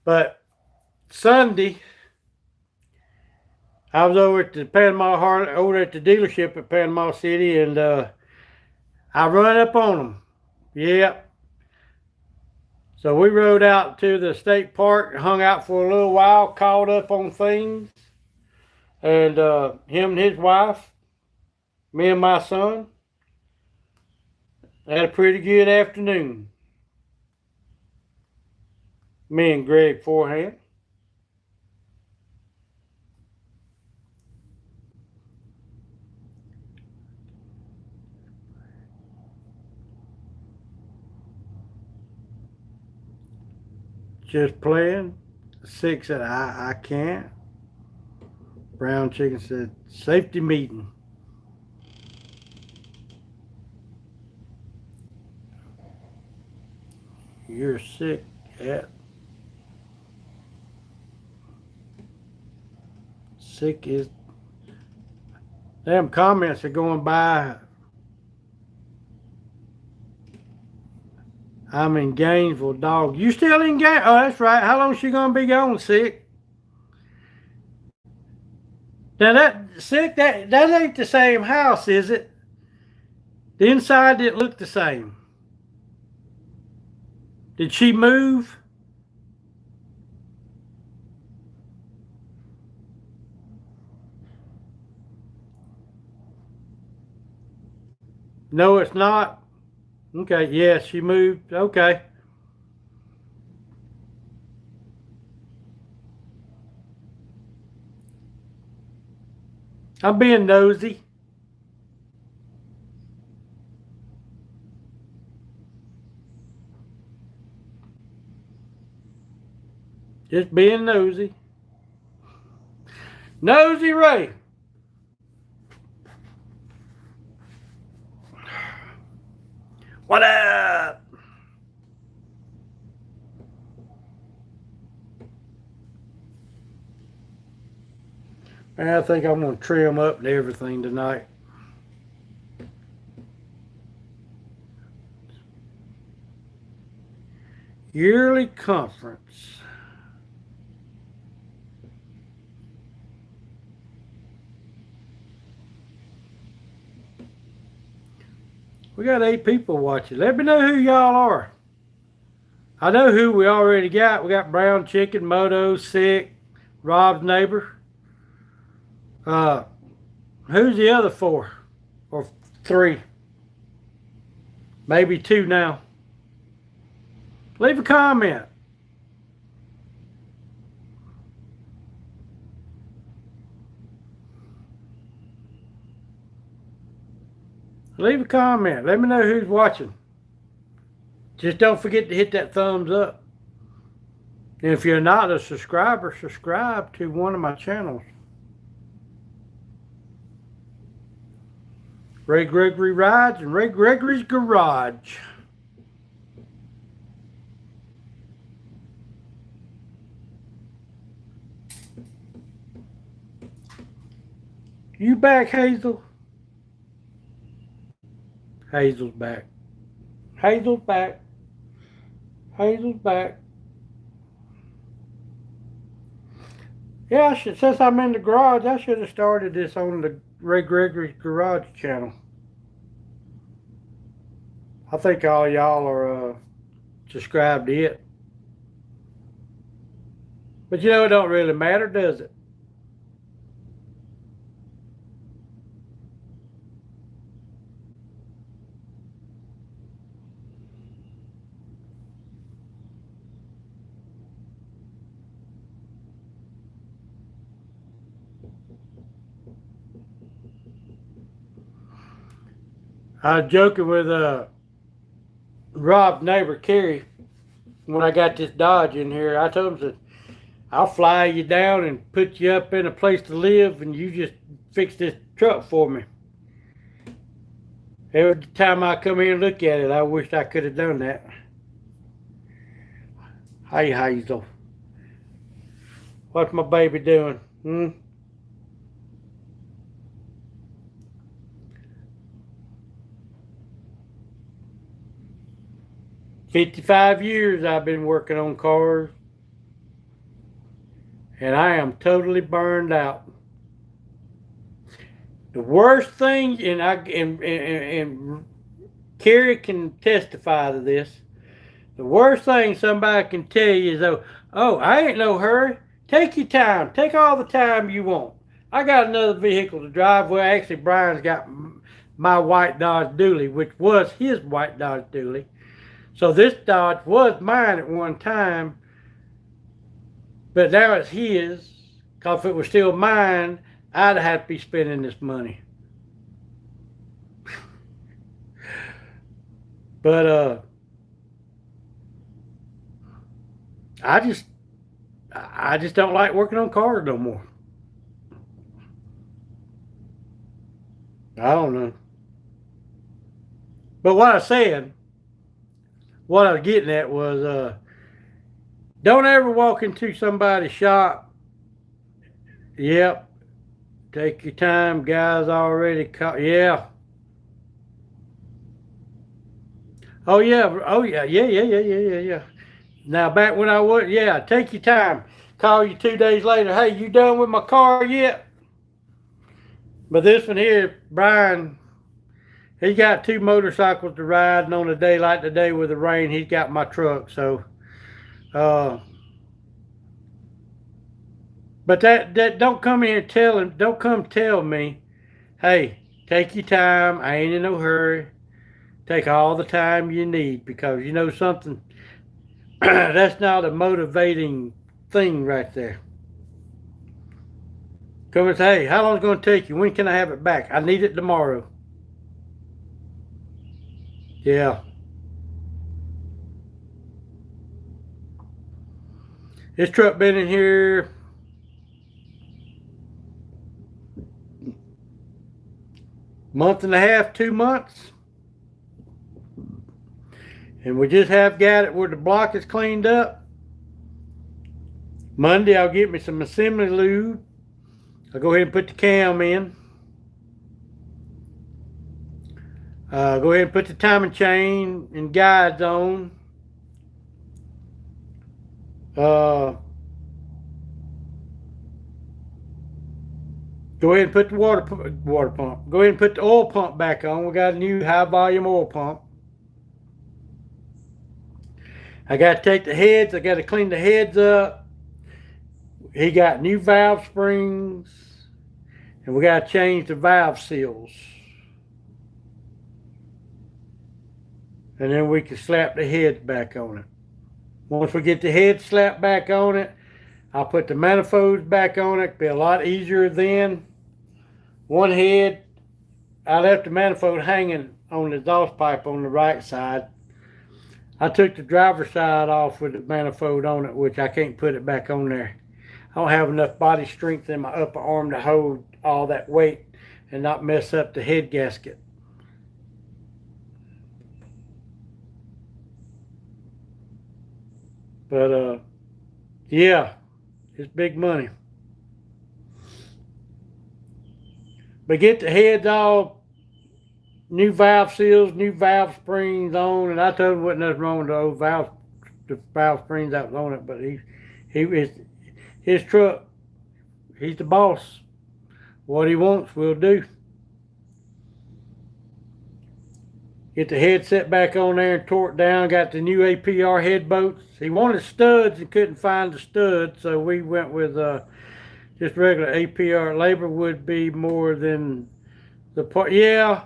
S1: But Sunday, I was over at the over at the dealership at Panama City, and I run up on them. Yep. So we rode out to the state park, hung out for a little while, caught up on things, and him and his wife, me and my son, had a pretty good afternoon. Me and Greg forehand. Just playing. Sick said, I can't. Brown Chicken said, safety meeting. You're sick at. Sick is. Them comments are going by. I'm in Gainesville, dog. You still in Gainesville? Oh, that's right. How long is she gonna be gone, Sick? Now that ain't the same house, is it? The inside didn't look the same. Did she move? No, it's not. Okay, yes, she moved. Okay. I'm being nosy. Just being nosy. Nosy Ray. What up? I think I'm going to trim up and everything tonight. Yearly conference. We got 8 people watching. Let me know who y'all are. I know who we already got. We got Brown Chicken, Moto, Sick, Rob's neighbor. Uh, who's the other four? Or three? Maybe two now. Leave a comment. Leave a comment. Let me know who's watching. Just don't forget to hit that thumbs up. And if you're not a subscriber, subscribe to one of my channels. Ray Gregory Rides and Ray Gregory's Garage. You back, Hazel? Hazel's back. Hazel's back. Hazel's back. Yeah, since I'm in the garage, I should have started this on the Ray Gregory's Garage channel. I think all y'all are subscribed to it. But you know, it don't really matter, does it? I was joking with Rob's neighbor, Kerry, when I got this Dodge in here. I told him, I'll fly you down and put you up in a place to live, and you just fix this truck for me. Every time I come here and look at it, I wish I could have done that. Hey, Hazel. What's my baby doing? 55 years I've been working on cars, and I am totally burned out. The worst thing, and Kerry can testify to this, the worst thing somebody can tell you is, oh, I ain't no hurry. Take your time. Take all the time you want. I got another vehicle to drive. Well, actually, Brian's got my white Dodge Dually, which was his white Dodge Dually. So this Dodge was mine at one time, but now it's his, because if it was still mine, I'd have to be spending this money. But I just don't like working on cars no more. I don't know. But what I said, what I was getting at was, don't ever walk into somebody's shop. Yep. Take your time. Guys already caught. Yeah. Oh, yeah. Oh, yeah. Yeah. Now, back when I was, yeah, take your time. Call you 2 days later. Hey, you done with my car yet? But this one here, Brian, he got 2 motorcycles to ride, and on a day like today with the rain, he's got my truck. So, but that don't come here and tell him. Don't come tell me, hey, take your time. I ain't in no hurry. Take all the time you need, because you know something. That's not a motivating thing right there. Come and say, hey, how long is it going to take you? When can I have it back? I need it tomorrow. Yeah. This truck been in here month and a half, 2 months. And we just have got it where the block is cleaned up. Monday, I'll get me some assembly lube. I'll go ahead and put the cam in. Go ahead and put the timing chain and guides on. Go ahead and put the water pump. Go ahead and put the oil pump back on. We got a new high volume oil pump. I got to take the heads. I got to clean the heads up. He got new valve springs, and we got to change the valve seals. And then we can slap the heads back on it. Once we get the head slapped back on it, I'll put the manifolds back on it. It'll be a lot easier then. One head, I left the manifold hanging on the exhaust pipe on the right side. I took the driver's side off with the manifold on it, which I can't put it back on there. I don't have enough body strength in my upper arm to hold all that weight and not mess up the head gasket. But yeah, it's big money. But get the heads all, new valve seals, new valve springs on, and I told him wasn't nothing wrong with the valve springs that was on it. But his truck. He's the boss. What he wants, we'll do. Get the head set back on there and tore it down. Got the new APR head bolts. He wanted studs and couldn't find the studs, so we went with just regular APR. Labor would be more than the part. Yeah.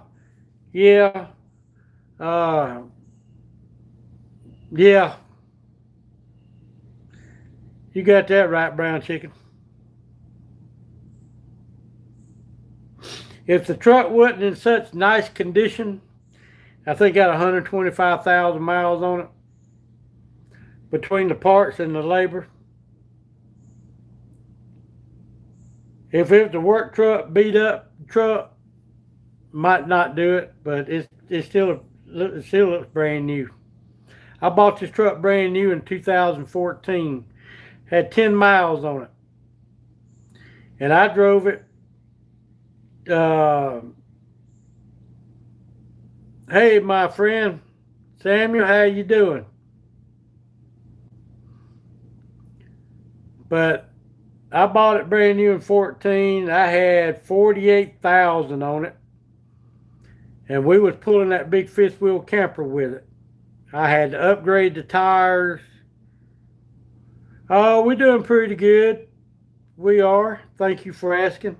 S1: Yeah. You got that right, brown chicken. If the truck wasn't in such nice condition, I think got 125,000 miles on it between the parts and the labor. If it was a work truck, beat up truck, might not do it, but it still looks brand new. I bought this truck brand new in 2014. Had 10 miles on it, and I drove it. Hey, my friend Samuel, how you doing? But I bought it brand new in 14. I had 48,000 on it, and we was pulling that big fifth wheel camper with it. I had to upgrade the tires. Oh, we're doing pretty good. We are. Thank you for asking.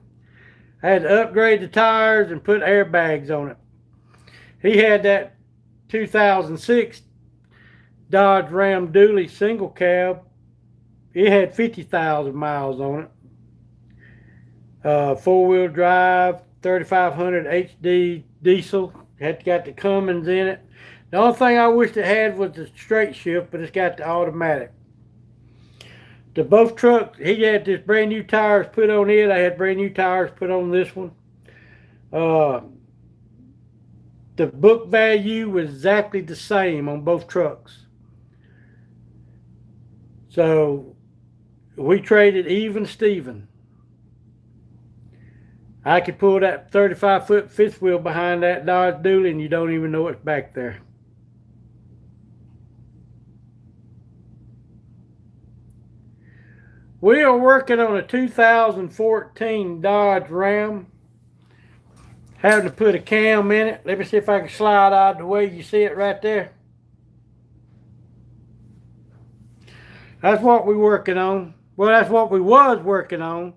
S1: I had to upgrade the tires and put airbags on it. He had that 2006 Dodge Ram Dually single cab. It had 50,000 miles on it. Four-wheel drive, 3500 HD diesel. Got the Cummins in it. The only thing I wished it had was the straight shift, but it's got the automatic. The both trucks, he had this brand new tires put on it. I had brand new tires put on this one. The book value was exactly the same on both trucks. So we traded even Steven. I could pull that 35-foot fifth wheel behind that Dodge Dually and you don't even know it's back there. We are working on a 2014 Dodge Ram. Having to put a cam in it. Let me see if I can slide out of the way. You see it right there? That's what we're working on. Well, that's what we was working on.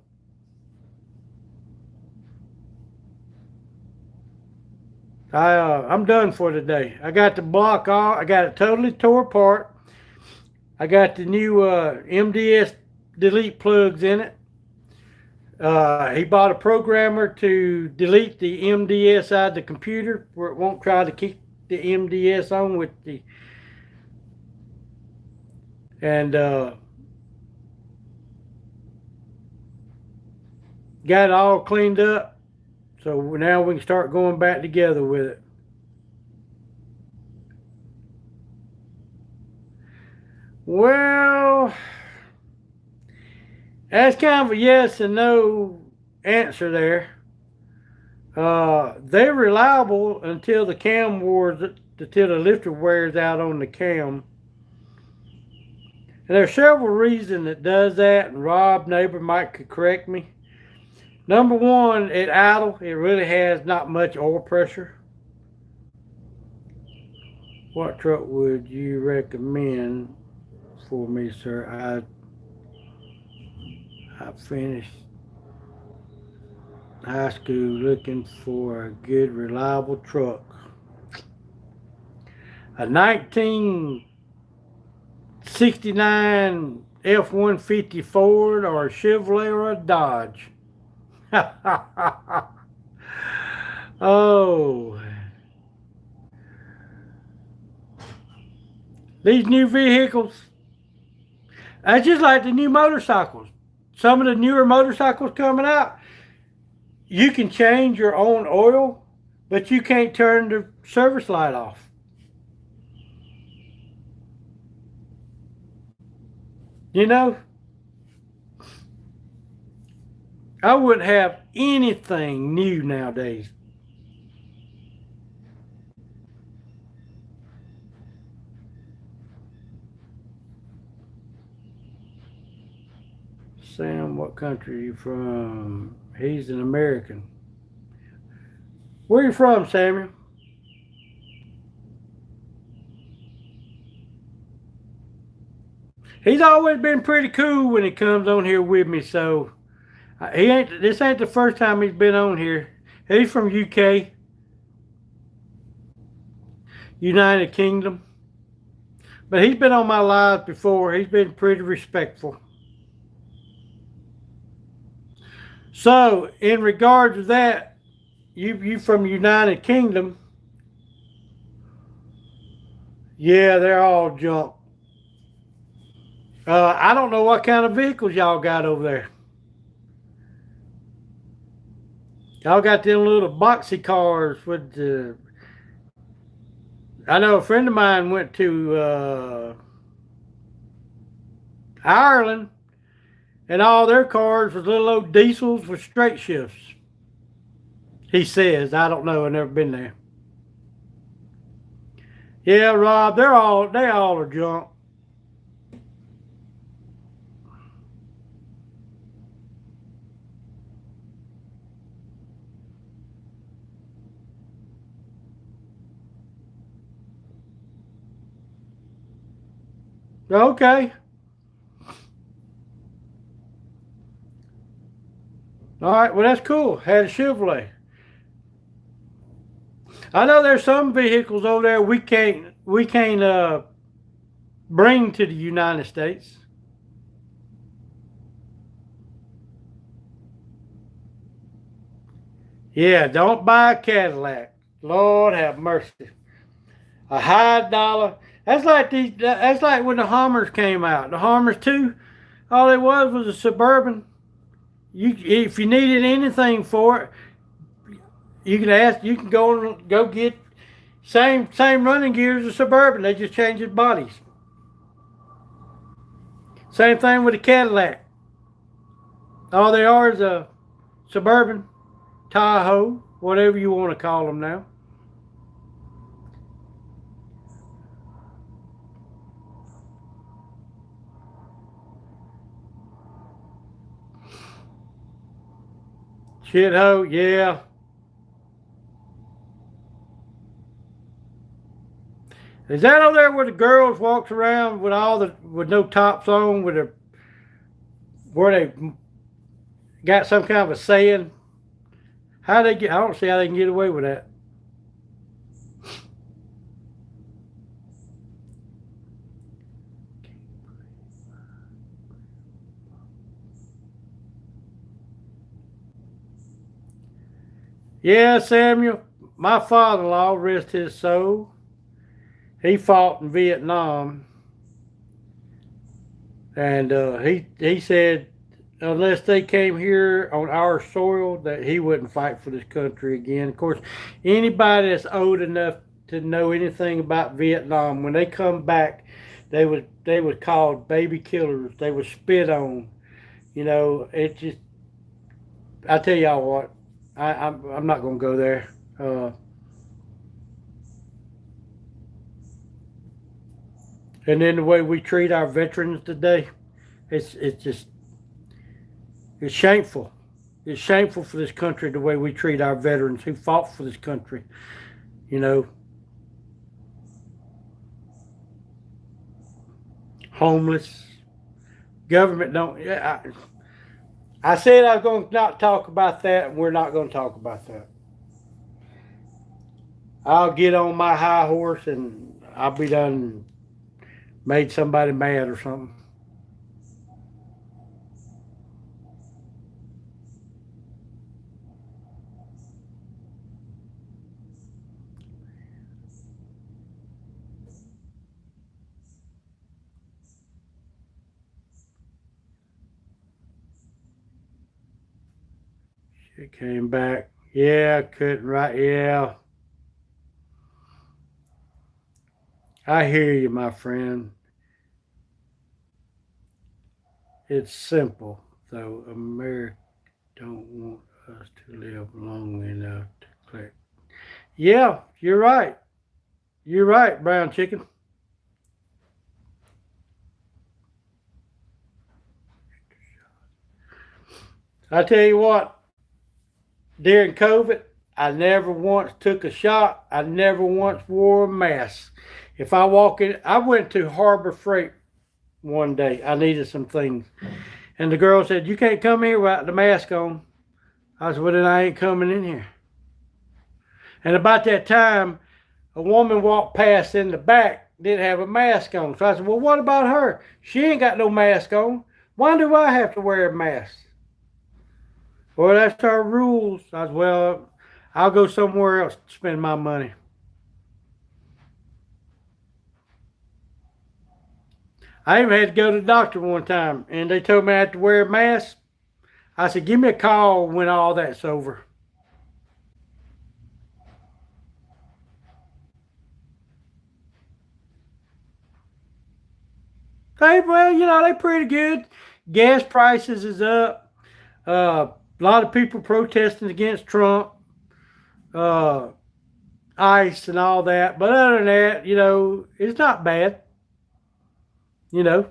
S1: I'm done for today. I got the block off. I got it totally tore apart. I got the new MDS delete plugs in it. He bought a programmer to delete the MDS out of the computer where it won't try to keep the MDS on with the, and got it all cleaned up. So now we can start going back together with it. Well, that's kind of a yes and no answer there. They're reliable until the cam until the lifter wears out on the cam. And there's several reasons it does that, and Rob, neighbor, could correct me. Number one, at idle, it really has not much oil pressure. What truck would you recommend for me, sir? I finished high school looking for a good, reliable truck. A 1969 F-150 Ford or a Chevrolet or a Dodge. Oh, these new vehicles, that's just like the new motorcycles. Some of the newer motorcycles coming out, you can change your own oil, but you can't turn the service light off. You know, I wouldn't have anything new nowadays. Sam, what country are you from? He's an American. Where are you from, Samuel? He's always been pretty cool when he comes on here with me, so he ain't. This ain't the first time he's been on here. He's from UK, United Kingdom, but he's been on my live before. He's been pretty respectful. So, in regard to that, you from United Kingdom? Yeah, they're all junk. I don't know what kind of vehicles y'all got over there. Y'all got them little boxy cars with the. I know a friend of mine went to Ireland, and all their cars was little old diesels with straight shifts. He says, I don't know, I've never been there. Yeah, Rob, they all are junk. Okay. All right, well that's cool. Had a Chevrolet. I know there's some vehicles over there we can't bring to the United States. Yeah, don't buy a Cadillac. Lord have mercy. A high dollar. That's like when the Hummers came out. The Hummers too. All it was a Suburban. If you needed anything for it, you can ask. You can go get same running gear as a Suburban. They just changed its bodies. Same thing with a Cadillac. All they are is a Suburban, Tahoe, whatever you want to call them now. Shitho, yeah. Is that over there where the girls walks around with no tops on where they got some kind of a saying? How they get? I don't see how they can get away with that. Yeah, Samuel, my father-in-law, rest his soul, he fought in Vietnam, and he said unless they came here on our soil, that he wouldn't fight for this country again. Of course, anybody that's old enough to know anything about Vietnam, when they come back, they was called baby killers. They were spit on. You know, it just. I tell y'all what, I'm not gonna go there. And then the way we treat our veterans today, it's just it's shameful. It's shameful for this country the way we treat our veterans who fought for this country. You know, homeless. Government don't. Yeah, I said I was going to not talk about that, and we're not going to talk about that. I'll get on my high horse and I'll be done made somebody mad or something. She came back. Yeah, couldn't write. Yeah, I hear you, my friend. It's simple, though. America don't want us to live long enough to click. Yeah, you're right. You're right, brown chicken. I tell you what, during COVID, I never once took a shot. I never once wore a mask. If I walk in, I went to Harbor Freight one day. I needed some things. And the girl said, "You can't come here without the mask on." I said, "Well, then I ain't coming in here." And about that time, a woman walked past in the back, didn't have a mask on. So I said, "Well, what about her? She ain't got no mask on. Why do I have to wear a mask?" "Well, that's our rules." I said, "Well, I'll go somewhere else to spend my money." I even had to go to the doctor one time, and they told me I had to wear a mask. I said, "Give me a call when all that's over." Hey, well, they pretty good. Gas prices is up. A lot of people protesting against Trump, uh, ICE, and all that. But other than that, it's not bad. You know,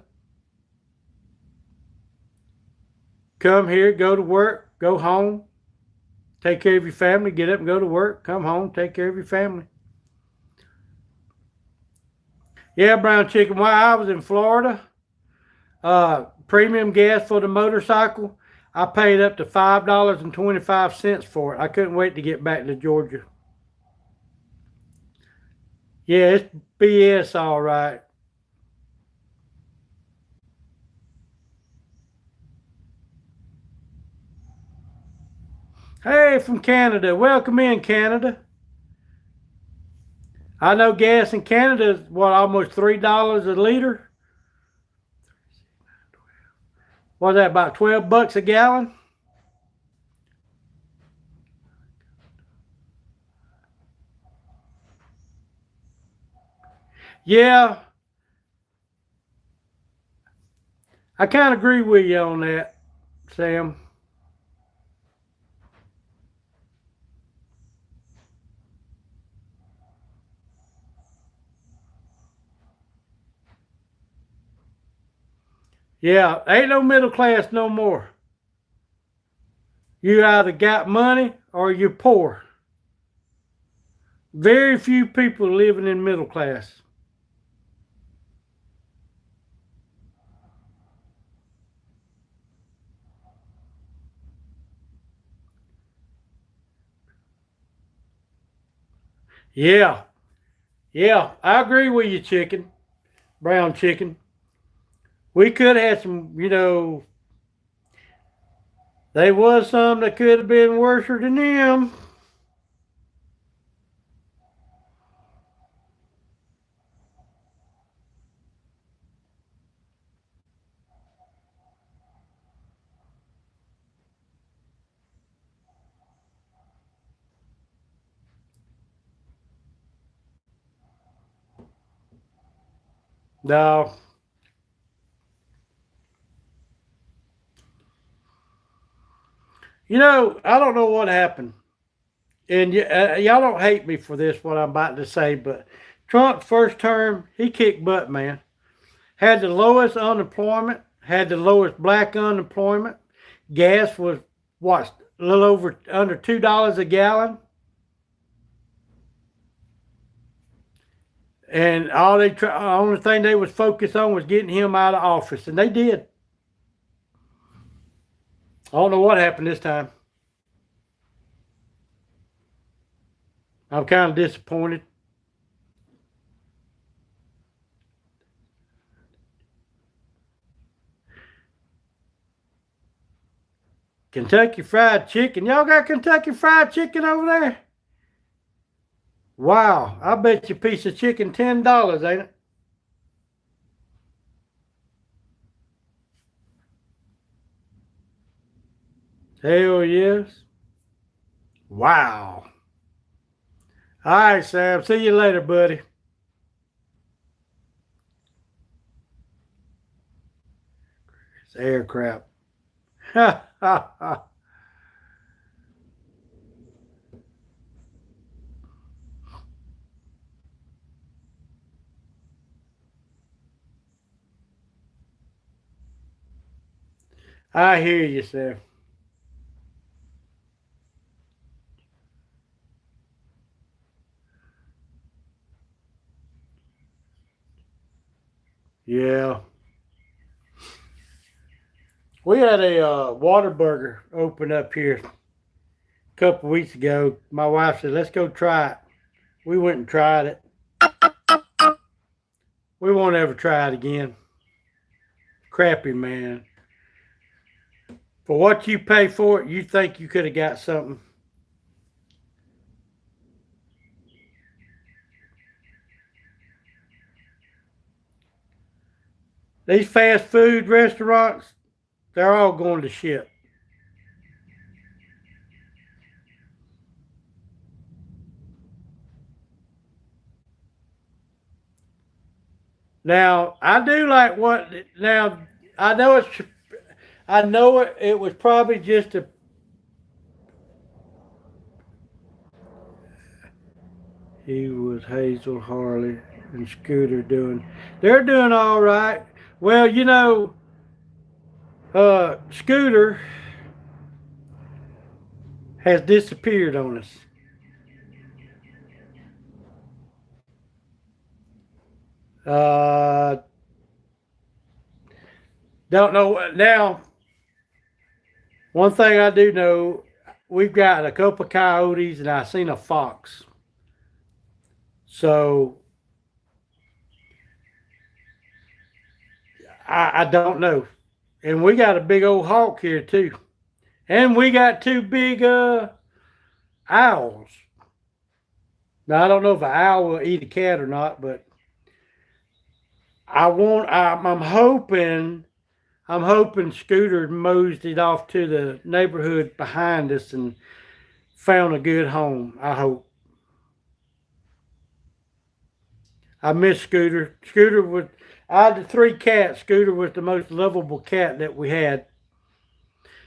S1: come here, go to work, go home, take care of your family, get up and go to work, come home, take care of your family. Yeah, brown chicken. While I was in Florida, premium gas for the motorcycle, I paid up to $5.25 for it. I couldn't wait to get back to Georgia. Yeah, it's BS, all right. Hey, from Canada. Welcome in, Canada. I know gas in Canada is, what, almost $3 a liter? What's that, about $12 a gallon? Yeah, I kind of agree with you on that, Sam. Yeah, ain't no middle class no more. You either got money or you're poor. Very few people living in middle class. Yeah, yeah, I agree with you, chicken, brown chicken. We could have had some, there was some that could have been worse than them. No, I don't know what happened. And y'all don't hate me for this, what I'm about to say, but Trump's first term, he kicked butt, man. Had the lowest unemployment, had the lowest black unemployment. Gas was, what, a little over under $2 a gallon. And only thing they was focused on was getting him out of office, and they did. I don't know what happened this time. I'm kind of disappointed. Kentucky Fried Chicken. Y'all got Kentucky Fried Chicken over there? Wow. I bet you a piece of chicken $10, ain't it? Hell yes. Wow. All right, Sam. See you later, buddy. It's air crap. Ha ha ha. I hear you, Sam. Yeah. We had a Whataburger open up here a couple weeks ago. My wife said, let's go try it. We went and tried it. We won't ever try it again. Crappy, man. For what you pay for it, you think you could have got something. These fast food restaurants, they're all going to shit. Now, I do like what now I know it was probably just a he was Hazel, Harley, and Scooter doing they're doing all right. Well, Scooter has disappeared on us. Uh, don't know now. One thing I do know, we've got a couple of coyotes and I seen a fox. So I don't know. And we got a big old hawk here too. And we got two big owls. Now I don't know if an owl will eat a cat or not, but I'm hoping Scooter moseyed it off to the neighborhood behind us and found a good home. I hope. I miss Scooter. Out of the three cats, Scooter was the most lovable cat that we had.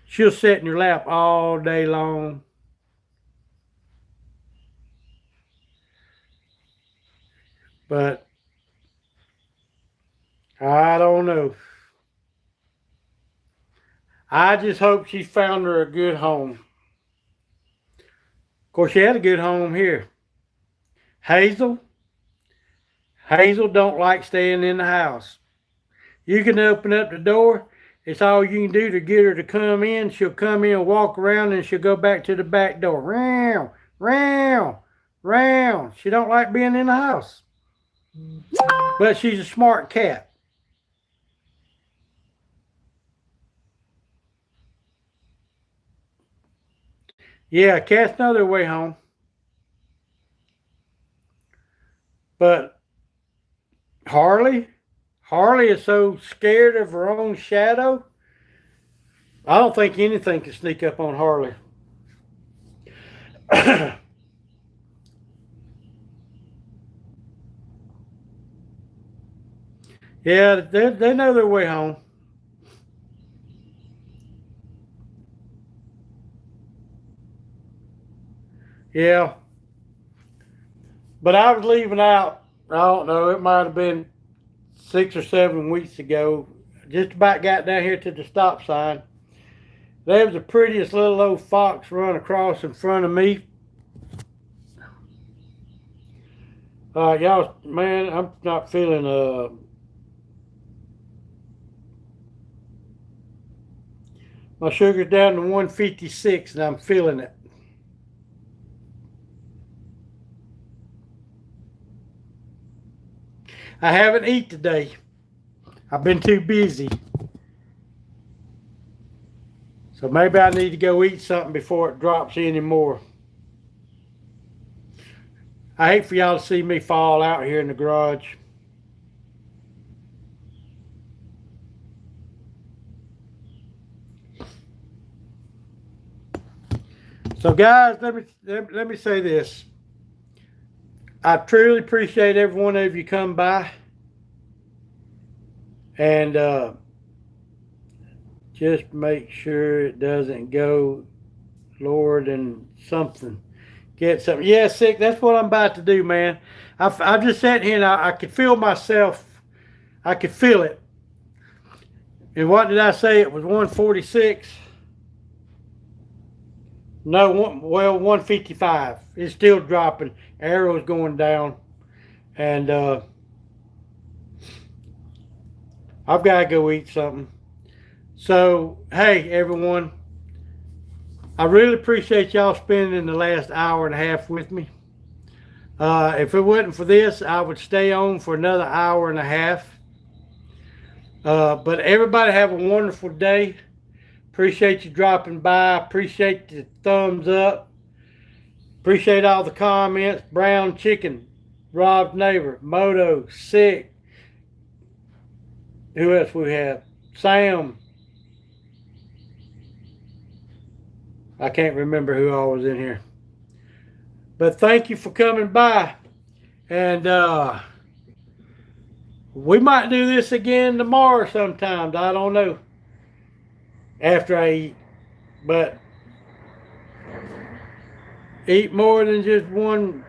S1: She'll sit in your lap all day long. But I don't know. I just hope she found her a good home. Of course, she had a good home here. Hazel. Hazel don't like staying in the house. You can open up the door. It's all you can do to get her to come in. She'll come in, walk around, and she'll go back to the back door. Round, round, round. She don't like being in the house. But she's a smart cat. Yeah, cats know their way home. But Harley is so scared of her own shadow. I don't think anything can sneak up on Harley. Yeah, they know their way home. Yeah, but I was leaving out. I don't know. It might have been 6 or 7 weeks ago. Just about got down here to the stop sign. There was the prettiest little old fox run across in front of me. Y'all, man, I'm not feeling my sugar's down to 156 and I'm feeling it. I haven't eaten today. I've been too busy. So maybe I need to go eat something before it drops any more. I hate for y'all to see me fall out here in the garage. So guys, let me say this. I truly appreciate every one of you come by and just make sure it doesn't go lower than something. Get something. Yeah, sick. That's what I'm about to do, man. I'm just sitting here and I could feel myself. I could feel it. And what did I say? It was 146. No, 155. It's still dropping. Arrows going down, and I've got to go eat something. So, hey, everyone, I really appreciate y'all spending the last hour and a half with me. If it wasn't for this, I would stay on for another hour and a half. But everybody have a wonderful day. Appreciate you dropping by. Appreciate the thumbs up. Appreciate all the comments. Brown Chicken, Rob's Neighbor, Moto, Sick. Who else we have? Sam. I can't remember who all was in here. But thank you for coming by. And we might do this again tomorrow sometimes. I don't know. After I eat. But eat more than just one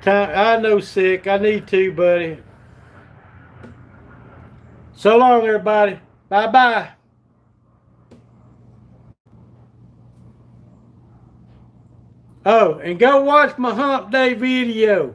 S1: time. I know, Sick. I need to, buddy. So long, everybody. Bye-bye. Oh, and go watch my hump day video.